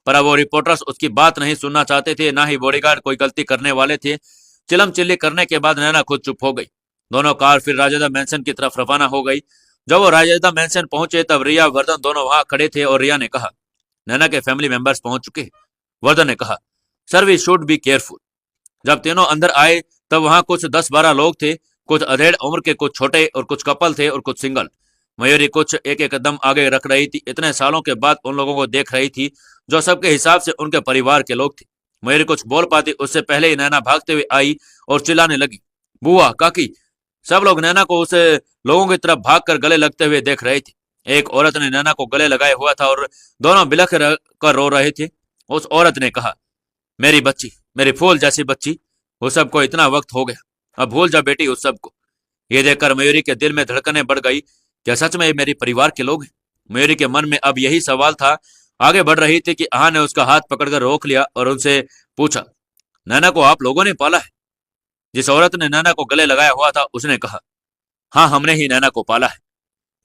पर अब वो रिपोर्टर्स उसकी बात नहीं सुनना चाहते थे, ना ही बॉडीगार्ड कोई गलती करने वाले थे। चिलम चिल्ली करने के बाद नैना खुद चुप हो गई। दोनों कार फिर राजेदा मैंसन की तरफ रवाना हो गई। जब वो राजेदा मैंसन पहुंचे तब रिया वर्धन दोनों वहां खड़े थे और रिया ने कहा, नैना के फैमिली मेंबर्स पहुंच चुके हैं। वर्धन ने कहा, sir we should be careful. जब तीनों अंदर आए तब वहां कुछ 10-12 लोग थे, कुछ अधेड़ उम्र के, कुछ छोटे और कुछ कपल थे और कुछ सिंगल। मयूरी कुछ एक एक कदम आगे रख रही थी। इतने सालों के बाद उन लोगों को देख रही थी जो सबके हिसाब से उनके परिवार के लोग थे। मयूरी कुछ बोल पाती उससे पहले ही नैना भागते हुए आई और चिल्लाने लगी, बुआ, काकी। सब लोग नैना को उस लोगों की तरफ भागकर गले लगते हुए देख रहे थे। एक औरत ने नैना को गले लगाए हुआ था और दोनों बिलख कर रो रहे थे। उस औरत ने कहा, मेरी बच्ची, मेरी फूल जैसी बच्ची, उस सबको इतना वक्त हो गया, अब भूल जा बेटी उस सबको। ये देखकर मयूरी के दिल में धड़कनें बढ़ गई, क्या सच में ये मेरे परिवार के लोग हैं? मयूरी के मन में अब यही सवाल था। आगे बढ़ रही थी कि आहा ने उसका हाथ पकड़कर रोक लिया और उनसे पूछा, नैना को आप लोगों ने पाला है? जिस औरत ने नैना को गले लगाया हुआ था उसने कहा, हाँ हमने ही नैना को पाला है।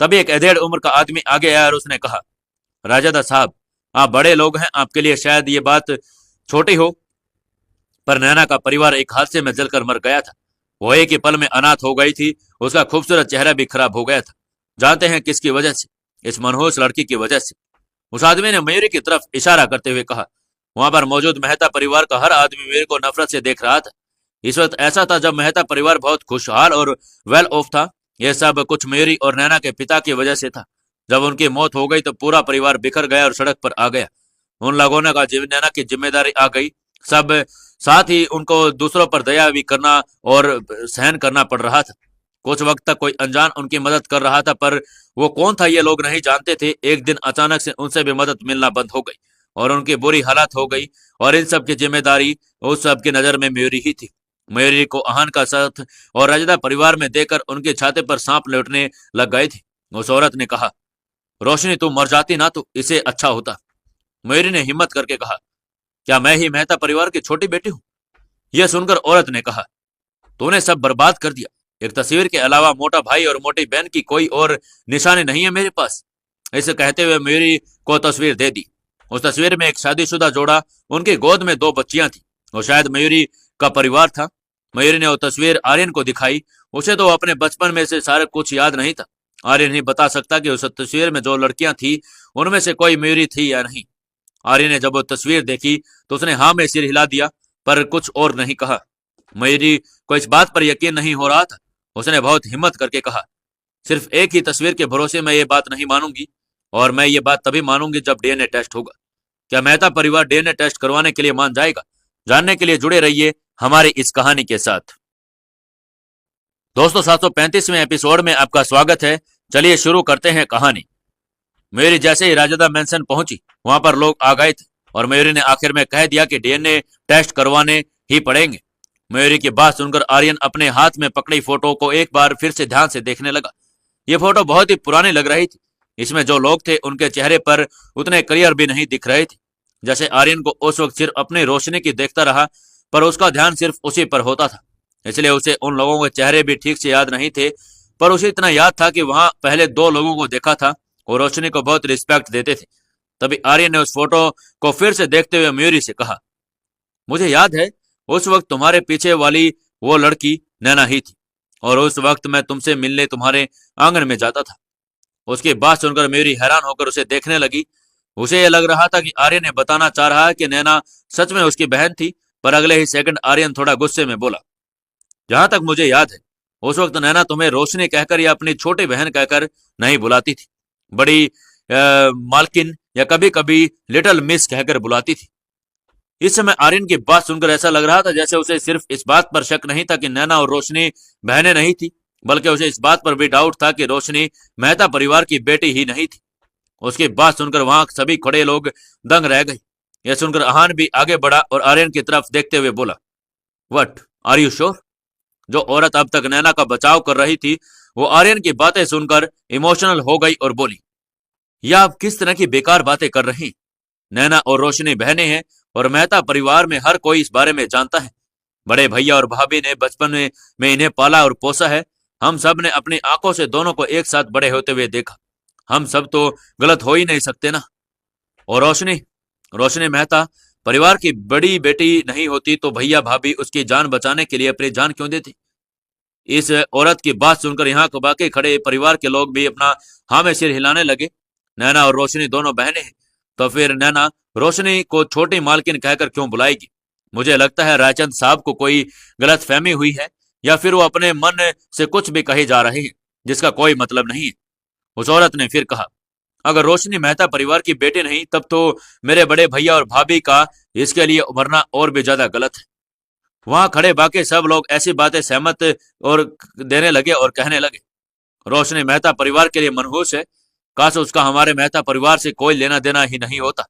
तभी एक अधेड़ उम्र का आदमी आगे आया और उसने कहा, राजादा साहब, आप बड़े लोग हैं, आपके लिए शायद ये बात छोटी हो, पर नैना का परिवार एक हादसे में जलकर मर गया था। वो एक ही पल में अनाथ हो गई थी। उसका खूबसूरत चेहरा भी खराब हो गया था। जानते हैं किसकी वजह से? इस मनहूस लड़की की वजह से। उस आदमी ने मयूरी की तरफ इशारा करते हुए कहा। वहां पर मौजूद मेहता परिवार का हर आदमी मयूरी को नफरत से देख रहा था। इस वक्त ऐसा था जब मेहता परिवार बहुत खुशहाल और वेल ऑफ था। यह सब कुछ मयूरी और नैना के पिता की वजह से था। जब उनकी मौत हो गई तो पूरा परिवार बिखर गया और सड़क पर आ गया। उन लोगों ने नैना की जिम्मेदारी आ गई। सब साथ ही उनको दूसरों पर दया भी करना और सहन करना पड़ रहा था। कुछ वक्त तक कोई अनजान उनकी मदद कर रहा था, पर वो कौन था ये लोग नहीं जानते थे। एक दिन अचानक से उनसे भी मदद मिलना बंद हो गई और उनकी बुरी हालत हो गई। और इन सब की जिम्मेदारी उस सब की नजर में मयूरी ही थी। मयूरी को अहान का साथ और राजदा परिवार में देकर उनके छाते पर सांप लौटने लग गए थे। उस औरत ने कहा, रोशनी तुम मर जाती ना तो इसे अच्छा होता। मयूरी ने हिम्मत करके कहा, क्या मैं ही मेहता परिवार की छोटी बेटी हूँ? यह सुनकर औरत ने कहा, तूने सब बर्बाद कर दिया। एक तस्वीर के अलावा मोटा भाई और मोटी बहन की कोई और निशानी नहीं है मेरे पास। इसे कहते हुए मयूरी को तस्वीर दे दी। उस तस्वीर में एक शादीशुदा जोड़ा, उनकी गोद में 2 बच्चियां थी। वो शायद मयूरी का परिवार था। मयूरी ने वो तस्वीर आर्यन को दिखाई। उसे तो अपने बचपन में से सारा कुछ याद नहीं था। आर्यन ही बता सकता कि उस तस्वीर में जो लड़कियां थी उनमें से कोई मयूरी थी या नहीं। आर्यन ने जब वो तस्वीर देखी तो उसने हाँ में सिर हिला दिया, पर कुछ और नहीं कहा। मयूरी को इस बात पर यकीन नहीं हो रहा था। उसने बहुत हिम्मत करके कहा, सिर्फ एक ही तस्वीर के भरोसे मैं ये बात नहीं मानूंगी, और मैं ये बात तभी मानूंगी जब डीएनए टेस्ट होगा। क्या मेहता परिवार डीएनए टेस्ट करवाने के लिए मान जाएगा? जानने के लिए जुड़े रहिए हमारी इस कहानी के साथ। दोस्तों, 735वें एपिसोड में आपका स्वागत है। चलिए शुरू करते हैं कहानी। मयूरी जैसे ही राजदा मेंशन पहुंची, वहां पर लोग आ गए थे और मयूरी ने आखिर में कह दिया कि डीएनए टेस्ट करवाने ही पड़ेंगे। मयूरी की बात सुनकर आर्यन अपने हाथ में पकड़ी फोटो को एक बार फिर से ध्यान से देखने लगा। ये फोटो बहुत ही पुरानी लग रही थी। इसमें जो लोग थे उनके चेहरे पर उतने क्लियर भी नहीं दिख रहे थे। जैसे आर्यन को उस वक्त सिर्फ अपनी रोशनी की देखता रहा, पर उसका ध्यान सिर्फ उसी पर होता था। इसलिए उसे उन लोगों के चेहरे भी ठीक से याद नहीं थे, पर उसे इतना याद था कि वहां पहले 2 लोगों को देखा था और रोशनी को बहुत रिस्पेक्ट देते थे। तभी आर्यन ने उस फोटो को फिर से देखते हुए मयूरी से कहा, मुझे याद है उस वक्त तुम्हारे पीछे वाली वो लड़की नैना ही थी, और उस वक्त मैं तुमसे मिलने तुम्हारे आंगन में जाता था। उसकी बात सुनकर मयूरी हैरान होकर उसे देखने लगी। उसे यह लग रहा था कि आर्यन ने बताना चाह रहा है कि नैना सच में उसकी बहन थी, पर अगले ही सेकंड आर्यन थोड़ा गुस्से में बोला, जहां तक मुझे याद है उस वक्त नैना तुम्हें रोशनी कहकर या अपनी छोटी बहन कहकर नहीं बुलाती थी, बड़ी मालकिन या कभी कभी लिटिल मिस कहकर बुलाती थी। इस समय आर्यन की बात सुनकर ऐसा लग रहा था जैसे उसे सिर्फ इस बात पर शक नहीं था कि नैना और रोशनी बहनें नहीं थी, बल्कि उसे इस बात पर भी डाउट था कि रोशनी मेहता परिवार की बेटी ही नहीं थी। उसकी बात सुनकर वहां सभी खड़े लोग दंग रह गए। यह सुनकर अहान भी आगे बढ़ा और आर्यन की तरफ देखते हुए बोला, वट आर यू श्योर? जो औरत अब तक नैना का बचाव कर रही थी वो आर्यन की बातें सुनकर इमोशनल हो गई और बोली, यह आप किस तरह की बेकार बातें कर रही? नैना और रोशनी बहनें हैं और मेहता परिवार में हर कोई इस बारे में जानता है। बड़े भैया और भाभी ने बचपन में इन्हें पाला और पोसा है। हम सब ने अपनी आंखों से दोनों को एक साथ बड़े होते हुए देखा। हम सब तो गलत हो ही नहीं सकते ना। और रोशनी रोशनी मेहता परिवार की बड़ी बेटी नहीं होती तो भैया भाभी उसकी जान बचाने के लिए अपनी जान क्यों देती? इस औरत की बात सुनकर यहाँ बाकी खड़े परिवार के लोग भी अपना हाँ में सिर हिलाने लगे। नैना और रोशनी दोनों बहनें हैं, तो फिर नैना रोशनी को छोटी मालकिन कहकर क्यों बुलाएगी? मुझे लगता है रायचंद साहब को कोई गलत फहमी हुई है, या फिर वो अपने मन से कुछ भी कहे जा रहे हैं जिसका कोई मतलब नहीं है। उस औरत ने फिर कहा, अगर रोशनी मेहता परिवार की बेटी नहीं तब तो मेरे बड़े भैया और भाभी का इसके लिए मरना और भी ज्यादा गलत है। वहां खड़े बाकी सब लोग ऐसी बातें सहमत और देने लगे और कहने लगे, रोशनी मेहता परिवार के लिए मनहूस है। काश उसका हमारे मेहता परिवार से कोई लेना देना ही नहीं होता,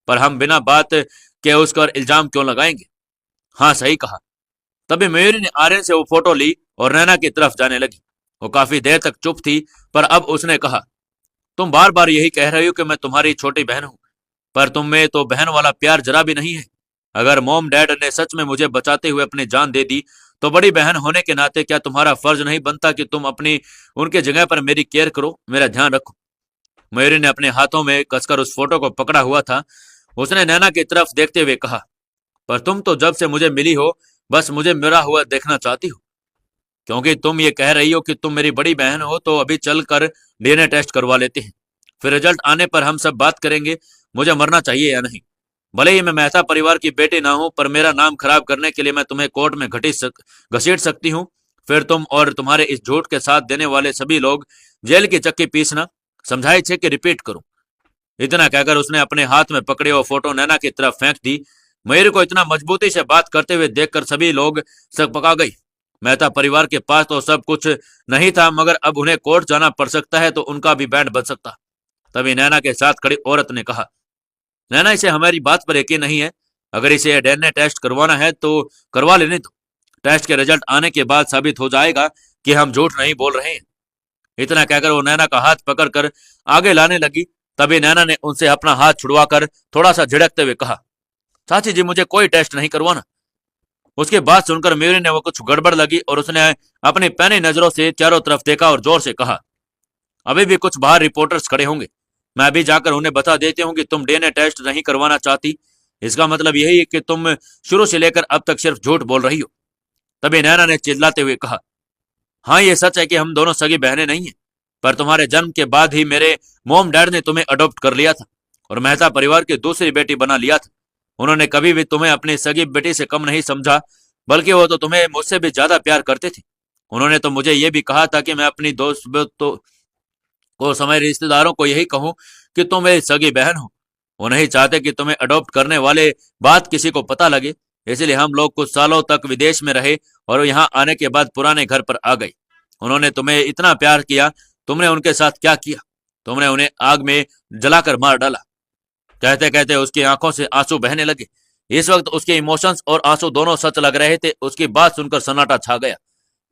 पर हम बिना बात के उस पर इल्जाम क्यों लगाएंगे? हाँ, सही कहा। तभी मयूरी ने आर्यन से वो फोटो ली और नैना की तरफ जाने लगी। वो काफी देर तक चुप थी, पर अब उसने कहा, तुम बार बार यही कह रही हो कि मैं तुम्हारी छोटी बहन हूं, पर तुम में तो बहन वाला प्यार जरा भी नहीं है। अगर मॉम डैड ने सच में मुझे बचाते हुए अपनी जान दे दी तो बड़ी बहन होने के नाते क्या तुम्हारा फर्ज नहीं बनता कि तुम अपनी उनके जगह पर मेरी केयर करो, मेरा ध्यान रखो? मयूरी ने अपने हाथों में कसकर उस फोटो को पकड़ा हुआ था। उसने नैना की तरफ देखते हुए कहा, पर तुम तो जब से मुझे मिली हो बस मुझे मरा हुआ देखना चाहती हो। क्योंकि तुम ये कह रही हो कि तुम मेरी बड़ी बहन हो तो अभी चल कर डीएनए टेस्ट करवा लेते हैं, फिर रिजल्ट आने पर हम सब बात करेंगे मुझे मरना चाहिए या नहीं। भले ही मैं मेहता परिवार की बेटी ना हूं, पर मेरा नाम खराब करने के लिए मैं तुम्हें कोर्ट में घसीट सकती हूँ। फिर तुम और तुम्हारे इस झूठ के साथ देने वाले सभी लोग जेल की चक्की पीसना। समझाई छे कि रिपीट करूं? इतना कहकर उसने अपने हाथ में पकड़े वो फोटो नैना की तरफ फेंक दी। मयूरी को इतना मजबूती से बात करते हुए देखकर सभी लोग सकपका गई। मेहता परिवार के पास तो सब कुछ नहीं था, मगर अब उन्हें कोर्ट जाना पड़ सकता है तो उनका भी बैंड बज सकता। तभी नैना के साथ खड़ी औरत ने कहा, नैना इसे हमारी बात पर यकीन नहीं है, अगर इसे डीएनए टेस्ट करवाना है तो करवा लेने दो। टेस्ट के रिजल्ट आने के बाद साबित हो जाएगा कि हम झूठ नहीं बोल रहे हैं। इतना कहकर वो नैना का हाथ पकड़कर आगे लाने लगी। तभी नैना ने उनसे अपना हाथ छुड़वाकर थोड़ा सा झिड़कते हुए कहा, चाची जी मुझे कोई टेस्ट नहीं करवाना। उसके बाद सुनकर मयूरी ने वो कुछ गड़बड़ लगी और उसने अपनी पैनी नजरों से चारों तरफ देखा और जोर से कहा, अभी भी कुछ बाहर रिपोर्टर्स खड़े होंगे, मैं अभी जाकर उन्हें बता देती हूँ कि तुम डीएनए टेस्ट नहीं करवाना चाहती। इसका मतलब यही है कि तुम शुरू से लेकर अब तक सिर्फ झूठ बोल रही हो। तभी नैना ने चिल्लाते हुए कहा, हाँ ये सच है कि हम दोनों सगी बहनें नहीं हैं, पर तुम्हारे जन्म के बाद ही मेरे मोम डैड ने तुम्हें अडॉप्ट कर लिया था और मेहता परिवार की दूसरी बेटी बना लिया था। उन्होंने कभी भी तुम्हें अपनी सगी बेटी से कम नहीं समझा, बल्कि वो तो तुम्हें मुझसे भी ज्यादा प्यार करते थे। उन्होंने तो मुझे ये भी कहा था कि मैं अपनी दोस्त को समय रिश्तेदारों को यही कहूं कि तुम मेरी सगी बहन हो। वो नहीं चाहते कि तुम्हें अडॉप्ट करने वाले बात किसी को पता लगे, इसलिए हम लोग कुछ सालों तक विदेश में रहे और यहाँ आने के बाद पुराने घर पर आ गए। उन्होंने तुम्हें इतना प्यार किया, तुमने उनके साथ क्या किया? तुमने उन्हें आग में जलाकर मार डाला। कहते कहते उसकी आंखों से आंसू बहने लगे। इस वक्त उसके इमोशंस और आंसू दोनों सच लग रहे थे। उसकी बात सुनकर सन्नाटा छा गया।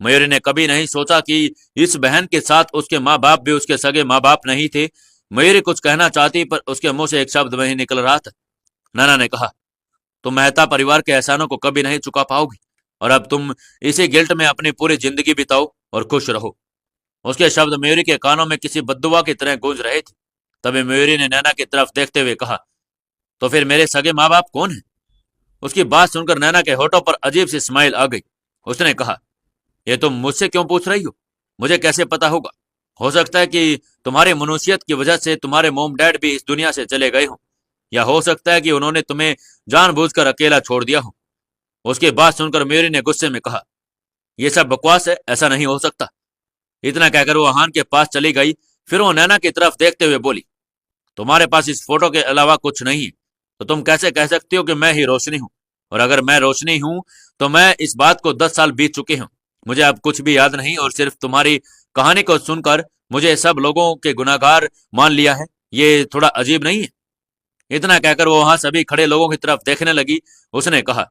मयूरी ने कभी नहीं सोचा कि इस बहन के साथ उसके माँ बाप भी उसके सगे माँ बाप नहीं थे। मयूरी कुछ कहना चाहती पर उसके मुंह से एक शब्द नहीं निकल रहा था। नैना ने कहा, तुम मेहता परिवार के एहसानों को कभी नहीं चुका पाओगी और अब तुम इसी गिल्ट में अपनी पूरी जिंदगी बिताओ और खुश रहो। उसके शब्द मयूरी के कानों में किसी बद्दुआ की तरह गूंज रहे थे। तभी मयूरी ने नैना की तरफ देखते हुए कहा, तो फिर मेरे सगे माँ बाप कौन है? उसकी बात सुनकर नैना के होठों पर अजीब सी स्माइल आ गई। उसने कहा, ये तुम मुझसे क्यों पूछ रही हो? मुझे कैसे पता होगा? हो सकता है कि तुम्हारी मनुष्यत की वजह से तुम्हारे मोम डैड भी इस दुनिया से चले गए हों, या हो सकता है कि उन्होंने तुम्हें जानबूझकर अकेला छोड़ दिया हो। उसकी बात सुनकर मयूरी ने गुस्से में कहा, यह सब बकवास है, ऐसा नहीं हो सकता। इतना कहकर वो अहान के पास चली गई। फिर वो नैना की तरफ देखते हुए बोली, तुम्हारे पास इस फोटो के अलावा कुछ नहीं है, तो तुम कैसे कह सकती हो कि मैं ही रोशनी हूं? और अगर मैं रोशनी हूं तो मैं इस बात को 10 साल बीत चुके हूं। मुझे अब कुछ भी याद नहीं और सिर्फ तुम्हारी कहानी को सुनकर मुझे सब लोगों के गुनाहगार मान लिया है। ये थोड़ा अजीब नहीं है? इतना कहकर वो वहां सभी खड़े लोगों की तरफ देखने लगी। उसने कहा,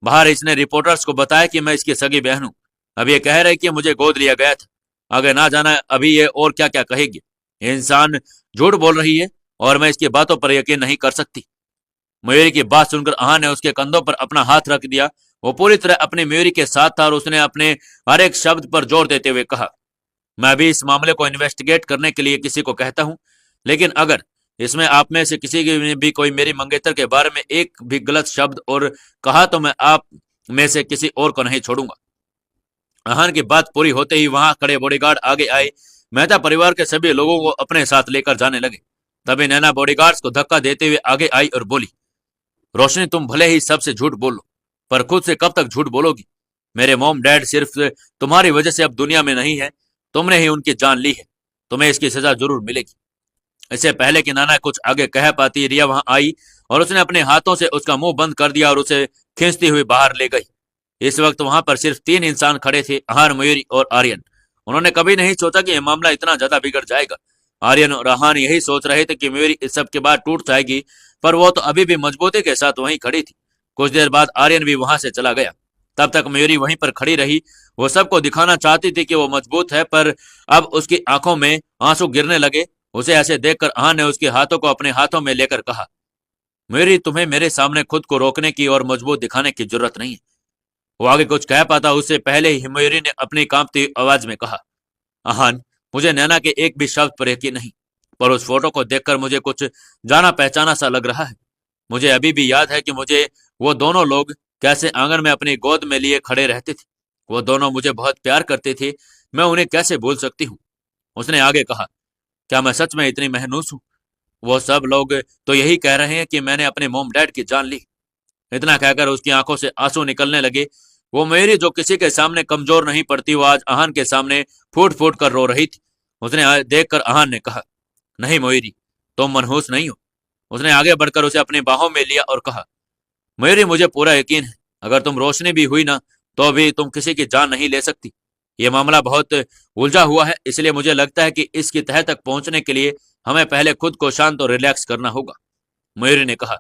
बाहर इसने रिपोर्टर्स को बताया कि मैं इसकी सगी बहन हूं। अब ये कह रहे कि मुझे गोद लिया गया था। आगे ना जाना अभी ये और क्या क्या कहेगी। ये इंसान झूठ बोल रही है और मैं इसकी बातों पर यकीन नहीं कर सकती। मयूरी की बात सुनकर अहान ने उसके कंधों पर अपना हाथ रख दिया। वो पूरी तरह अपनी मयूरी के साथ था और उसने अपने हर एक शब्द पर जोर देते हुए कहा, मैं अभी इस मामले को इन्वेस्टिगेट करने के लिए किसी को कहता हूं, लेकिन अगर इसमें आप में से किसी की भी कोई मेरी मंगेतर के बारे में एक भी गलत शब्द और कहा तो मैं आप में से किसी और को नहीं छोड़ूंगा। अहान की बात पूरी होते ही वहां खड़े बॉडीगार्ड आगे आए। मेहता परिवार के सभी लोगों को अपने साथ लेकर जाने लगे। तभी नैना बॉडीगार्ड्स को धक्का देते हुए आगे आई और बोली, रोशनी तुम भले ही सबसे झूठ बोलो, पर खुद से कब तक झूठ बोलोगी? मेरे मोम डैड सिर्फ तुम्हारी वजह से अब दुनिया में नहीं है, तुमने ही उनकी जान ली है। तुम्हें इसकी सजा जरूर मिलेगी। इससे पहले कि नाना कुछ आगे कह पाती, रिया वहां आई और उसने अपने हाथों से उसका मुंह बंद कर दिया और उसे खींचती हुई बाहर ले गई। इस वक्त वहां पर सिर्फ 3 इंसान खड़े थे, अहान, मयूरी और आर्यन। उन्होंने कभी नहीं सोचा कि यह मामला इतना ज्यादा बिगड़ जाएगा। आर्यन और अहान यही सोच रहे थे कि मयूरी इस सब के बाद टूट जाएगी, पर वो तो अभी भी मजबूती के साथ वहीं खड़ी थी। कुछ देर बाद आर्यन भी वहां से चला गया। तब तक मयूरी वहीं पर खड़ी रही। वो सबको दिखाना चाहती थी कि वो मजबूत है, पर अब उसकी आंखों में आंसू गिरने लगे। उसे ऐसे देखकर अहान ने उसके हाथों को अपने हाथों में लेकर कहा, मयूरी तुम्हें मेरे सामने खुद को रोकने की और मजबूत दिखाने की जरूरत नहीं है। वो आगे कुछ कह पाता उससे पहले ही मयूरी ने अपनी कांपती आवाज में कहा, अहान, मुझे नैना के एक भी शब्द पर यकीन नहीं, पर उस फोटो को देखकर मुझे कुछ जाना पहचाना सा लग रहा है। मुझे अभी भी याद है कि मुझे वो दोनों लोग कैसे आंगन में अपनी गोद में लिए खड़े रहते थे। वो दोनों मुझे बहुत प्यार करते थे, मैं उन्हें कैसे भूल सकती हूँ। उसने आगे कहा, क्या मैं सच में इतनी महनूस हूँ? वो सब लोग तो यही कह रहे हैं कि मैंने अपने मोम डैड की जान ली। इतना कहकर उसकी आंखों से आंसू निकलने लगे। वो मेरी जो किसी के सामने कमजोर नहीं पड़ती, वो आज अहान के सामने फूट फूट कर रो रही थी। उसने देखकर अहान ने कहा, नहीं मोयरी, तुम मनहूस नहीं हो। उसने आगे बढ़कर उसे अपनी बाहों में लिया और कहा, मोयरी, मुझे पूरा यकीन है, अगर तुम रोशनी भी हुई ना, तो भी तुम किसी की जान नहीं ले सकती। ये मामला बहुत उलझा हुआ है, इसलिए मुझे लगता है कि इसकी तह तक पहुंचने के लिए हमें पहले खुद को शांत और रिलैक्स करना होगा। मयूरी ने कहा,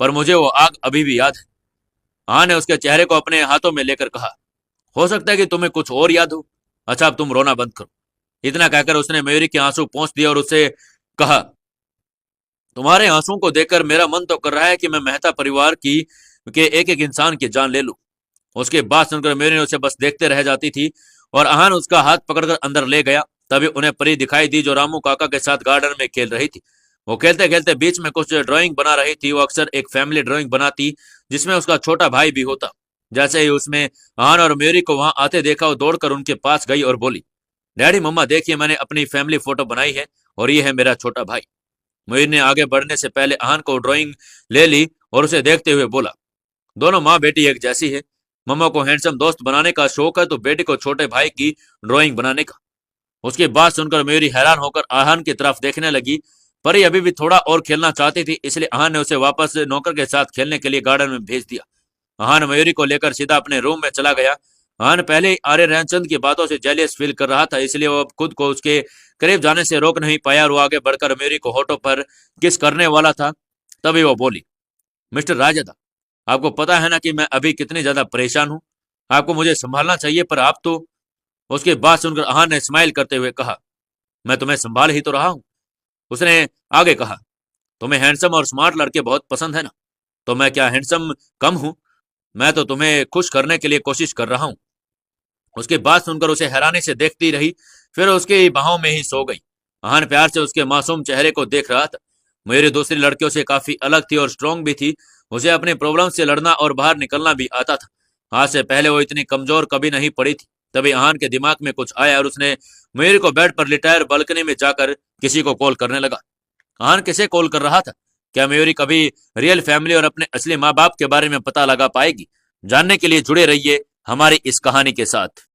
पर मुझे वो आग अभी भी याद है। हाँ ने उसके चेहरे को अपने हाथों में लेकर कहा, हो सकता है कि तुम्हें कुछ और याद हो। अच्छा, अब तुम रोना बंद करो। इतना कहकर उसने मयूरी के आंसू पोंछ दिए और उससे कहा, तुम्हारे आंसुओं को देखकर मेरा मन तो कर रहा है कि मैं मेहता परिवार की के एक एक इंसान की जान ले लूं। उसकी बात सुनकर मयूरी उसे बस देखते रह जाती थी और अहान उसका हाथ पकड़कर अंदर ले गया। तभी उन्हें परी दिखाई दी जो रामू काका के साथ गार्डन में खेल रही थी। वो खेलते खेलते बीच में कुछ ड्राइंग बना रही थी। वो अक्सर एक फैमिली ड्राइंग बनाती जिसमें उसका छोटा भाई भी होता। जैसे ही उसमें अहान और मयूरी को वहां आते देखा, वो दौड़कर उनके पास गई और बोली, डैडी मम्मा देखिए, मैंने अपनी फैमिली फोटो बनाई है और ये है मेरा छोटा भाई। मयूर ने आगे बढ़ने से पहले अहान को ड्राइंग ले ली और उसे देखते हुए बोला, दोनों माँ बेटी एक जैसी है। मम्मा को हैंडसम दोस्त बनाने का शौक है तो बेटी को छोटे भाई की ड्राइंग बनाने का। उसकी बात सुनकर मयूरी हैरान होकर अहान की तरफ देखने लगी। परी अभी भी थोड़ा और खेलना चाहती थी, इसलिए अहान ने उसे वापस नौकर के साथ खेलने के लिए गार्डन में भेज दिया। अहान मयूरी को लेकर सीधा अपने रूम में चला गया। अहान पहले ही आर्य रैनचंद की बातों से जेलियस फील कर रहा था, इसलिए वो अब खुद को उसके करीब जाने से रोक नहीं पाया और वो आगे बढ़कर मयूरी को होठों पर किस करने वाला था। तभी वो बोली, मिस्टर राजदा, आपको पता है ना कि मैं अभी कितनी ज्यादा परेशान हूं। आपको मुझे संभालना चाहिए, पर आप तो। उसकी बात सुनकर अहान ने स्माइल करते हुए कहा, मैं तुम्हें संभाल ही तो रहा हूं। उसने आगे कहा, तुम्हें हैंडसम और स्मार्ट लड़के बहुत पसंद है ना, तो मैं क्या हैंडसम कम हूं? मैं तो तुम्हें खुश करने के लिए कोशिश कर रहा हूं। उसकी बात सुनकर उसे हैरानी से देखती रही, फिर उसकी बाहों में ही सो गई। अहान प्यार से उसके मासूम चेहरे को देख रहा था। मेरी दूसरी लड़कियों से काफी अलग थी और स्ट्रांग भी थी। उसे अपनी प्रॉब्लम से लड़ना और बाहर निकलना भी आता था। आज से पहले वो इतनी कमजोर कभी नहीं पड़ी थी। तभी अहान के दिमाग में कुछ आया और उसने मयूरी को बेड पर लिटायर बालकनी में जाकर किसी को कॉल करने लगा। अहान किसे कॉल कर रहा था? क्या मयूरी कभी रियल फैमिली और अपने असली माँ बाप के बारे में पता लगा पाएगी? जानने के लिए जुड़े रहिए हमारी इस कहानी के साथ।